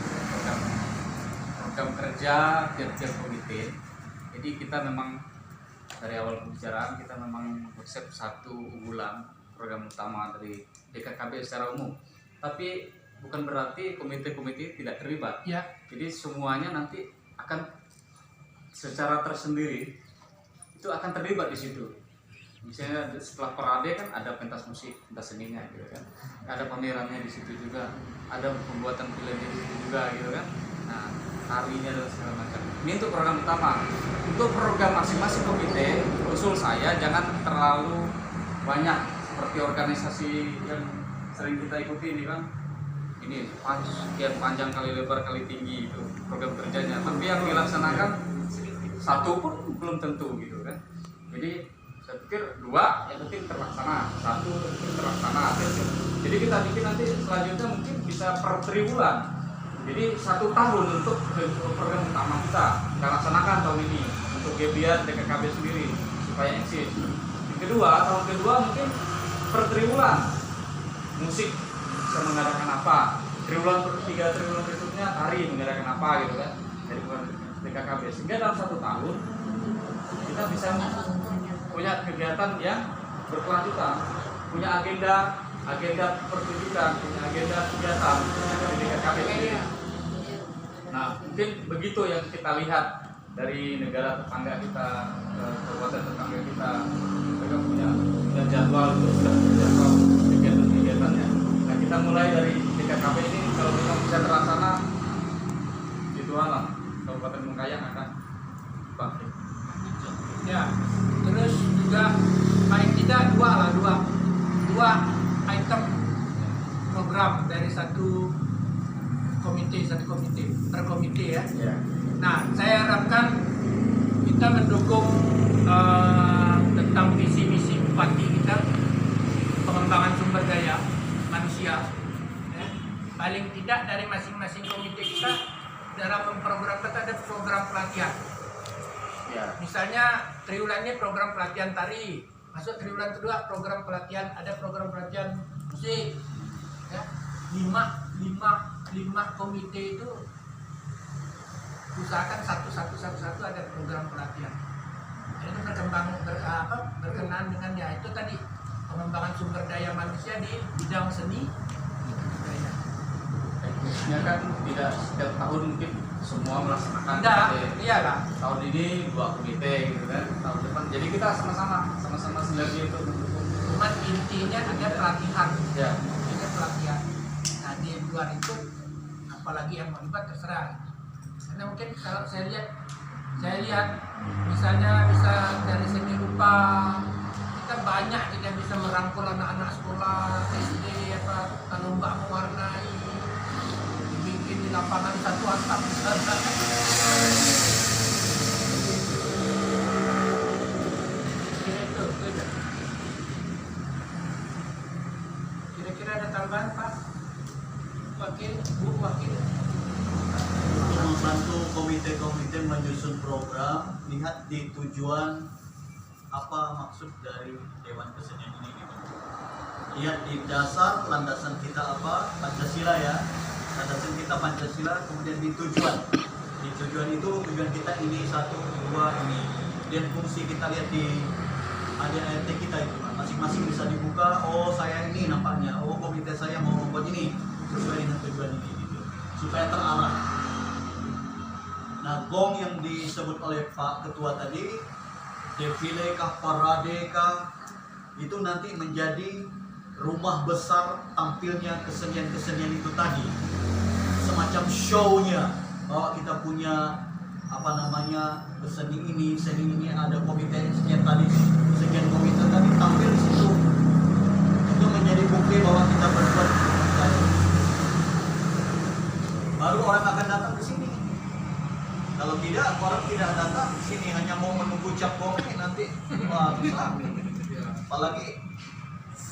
program kerja tiap-tiap komite. Jadi kita memang dari awal pembicaraan kita memang konsep satu unggulan program utama dari DKKB secara umum, tapi bukan berarti komite-komite tidak terlibat ya. Jadi semuanya nanti akan secara tersendiri itu akan terlibat di situ. Misalnya setelah parade kan ada pentas musik, pentas seninya gitu kan, ada pamerannya di situ juga, ada pembuatan filmnya di situ juga gitu kan. Nah tarinya dan segala macam. Ini untuk program utama. Untuk program masing-masing komite, usul saya jangan terlalu banyak seperti organisasi yang sering kita ikuti ini kan. Ini sekian panjang kali lebar kali tinggi itu program kerjanya, tapi yang dilaksanakan satu pun belum tentu gitu kan. Jadi saya pikir 2 yang penting terlaksana, 1 terlaksana. Jadi kita bikin nanti selanjutnya mungkin bisa per triwulan. Jadi 1 tahun untuk program utama kita laksanakan tahun ini untuk biar DKKB sendiri supaya eksis. Yang kedua, tahun kedua mungkin per triwulan musik bisa mengadakan apa, triwulan 3 triwulan berikutnya tari mengadakan apa gitu kan dari DKKB, sehingga dalam 1 tahun kita bisa punya kegiatan yang berkelanjutan, punya agenda agenda pertunjukan, punya agenda kegiatan di DKKP ini. Nah, mungkin begitu yang kita lihat dari negara tetangga kita, kabupaten tetangga kita, mereka punya jadwal, sudah jadwal kegiatan-kegiatannya. Nah, kita mulai dari DKKP ini, kalau memang bisa terlaksana, itu alam Kabupaten Bengkayang akan bangkit. Ya, terus juga paling tidak dua item program dari satu komite per komite ya. Nah, saya harapkan kita mendukung tentang visi misi bupati kita, pengembangan sumber daya manusia. Ya. Paling tidak dari masing-masing komite kita dalam memprogramkan ada program pelatihan. Ya. Misalnya triwulan ini program pelatihan tari, masuk triwulan kedua program pelatihan, ada program pelatihan musik. Ya. Lima komite itu usahakan satu ada program pelatihan. Ini berkenaan dengan ya itu tadi pengembangan sumber daya manusia di bidang seni budaya. Teknisnya kan tidak setiap tahun mungkin semua melaksanakan. Iyalah. Tahun ini 2 komite gitu kan, tahun depan. Jadi kita sama-sama sinergi untuk mendukung. Cuma intinya ada pelatihan. Ya. Ada pelatihan. Nah di luar itu apalagi yang mau libat terserah. Karena mungkin kalau saya lihat misalnya bisa dari seni rupa kita banyak kita bisa merangkul anak-anak sekolah SD lomba mewarnai dibikin di lapangan satu atap. Kira-kira ada tambahan Pak? Bu Wakil? Untuk membantu komite-komite menyusun program, lihat di tujuan apa maksud dari Dewan Kesenian ini gitu. Lihat di dasar landasan kita apa, Pancasila ya. Landasan kita Pancasila, kemudian di tujuan. Di tujuan itu tujuan kita ini 1, 2 ini. Dan fungsi kita lihat di ADART kita itu, masing-masing bisa dibuka. Oh saya ini nampaknya, oh komite saya mau membuat ini sesuai dengan tujuan ini gitu, supaya terarah. Nah, gong yang disebut oleh Pak Ketua tadi, defile kah, parade kah, itu nanti menjadi rumah besar tampilnya kesenian-kesenian itu tadi. Semacam show-nya, bahwa kita punya seni ini ada komite sekian tadi, sekian komite tadi tampil di situ. Itu menjadi bukti bahwa kita berbuat baik. Baru orang akan datang ke sini. Kalau tidak, orang tidak datang ke sini hanya mau menunggu cap gongnya nanti wah bisa. Apalagi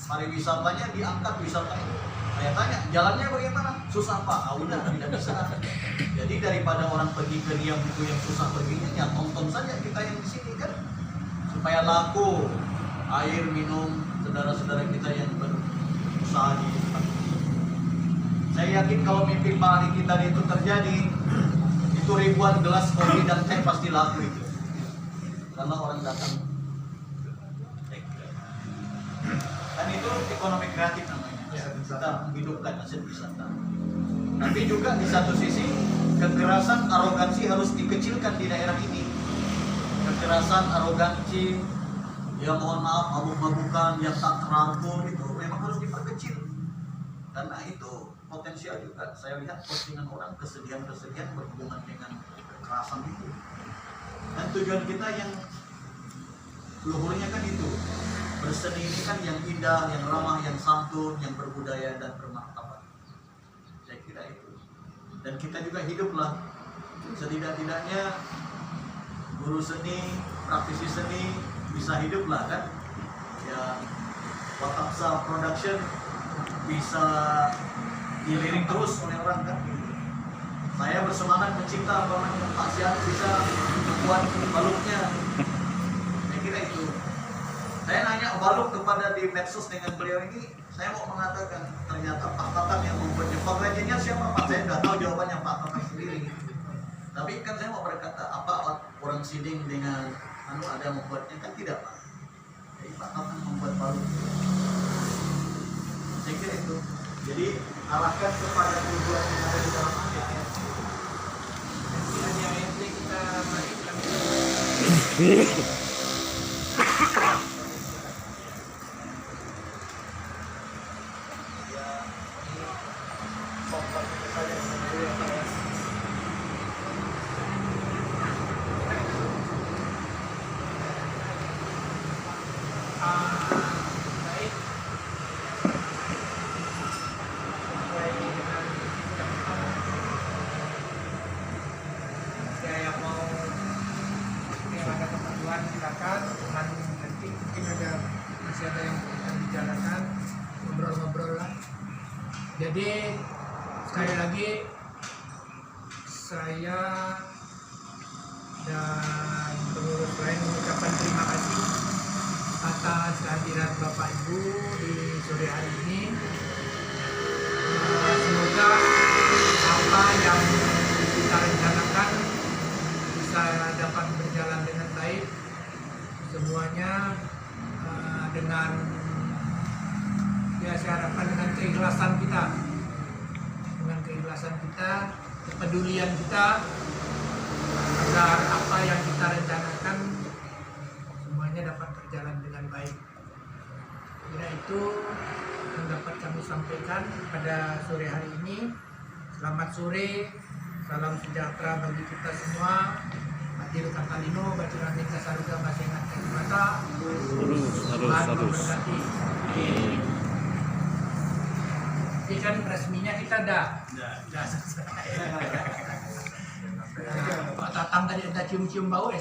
pariwisatanya diangkat wisata itu. Saya tanya, jalannya bagaimana? Susah Pak, udah tidak bisa. Jadi daripada orang pergi ke Riau itu yang susah perginya, ya tonton saja kita yang di sini kan, supaya laku air minum saudara-saudara kita yang berusaha di tempat. Saya yakin kalau mimpi pagi kita itu terjadi, itu ribuan gelas kopi dan teh pasti laku itu, karena orang datang. Dan itu ekonomi kreatif namanya, kita menghidupkan aset wisata. Tapi juga di satu sisi kekerasan, arogansi harus dikecilkan di daerah ini. Kekerasan, arogansi, ya mohon maaf, mabuk-mabukan yang tak terampul itu memang harus diperkecil. Karena itu potensial juga. Saya lihat postingan orang kesedihan-kesedihan berhubungan dengan kekerasan itu. Dan tujuan kita yang luhurnya kan itu. Berseni ini kan yang indah, yang ramah, yang santun, yang berbudaya dan bermartabat. Saya kira itu. Dan kita juga hiduplah. Setidak-tidaknya guru seni, praktisi seni bisa hiduplah kan. Ya, Watapsa Production bisa dilirik terus oleh orang kan. Saya bersemangat mencipta Pak Sian bisa membuat baluknya. Saya kira itu. Saya nanya baluk kepada di medsos dengan beliau ini, saya mau mengatakan ternyata Pak Tatang yang membuatnya. Pengrajinnya siapa Pak? Saya nggak tahu jawabannya Pak Tatang sendiri. Tapi kan saya mau berkata, apa orang siding dengan ada membuatnya kan tidak Pak. Jadi Pak Tatang membuat baluk. Saya kira itu. Jadi arahkan kepada tujuan yang ada di dalam ayat. Nanti ada ayatnya kita bagikan. Baik. Sesuai dengan saya yang mau ada keperluan silakan. Nanti mungkin masih ada yang akan bicarakan, ngobrol-ngobrol lah. Jadi sekali lagi saya dan pengurus lain mengucapkan terima kasih atas kehadiran Bapak Ibu di sore hari ini. Semoga apa yang kita rencanakan bisa dapat berjalan dengan baik, semuanya dengan ya saya harapkan dengan keikhlasan kita, kepedulian kita, agar apa yang kita rencanakan semuanya dapat berjalan dengan baik. Kira itu yang dapat kami sampaikan pada sore hari ini. Selamat sore, salam sejahtera bagi kita semua. Adil Katalino, Baciramin Kasaruga, Basengat Kalimata. Tuhan memberkati. Ini kan resminya kita dah selesai. Pak Tatang tadi ada cium-cium bau ya.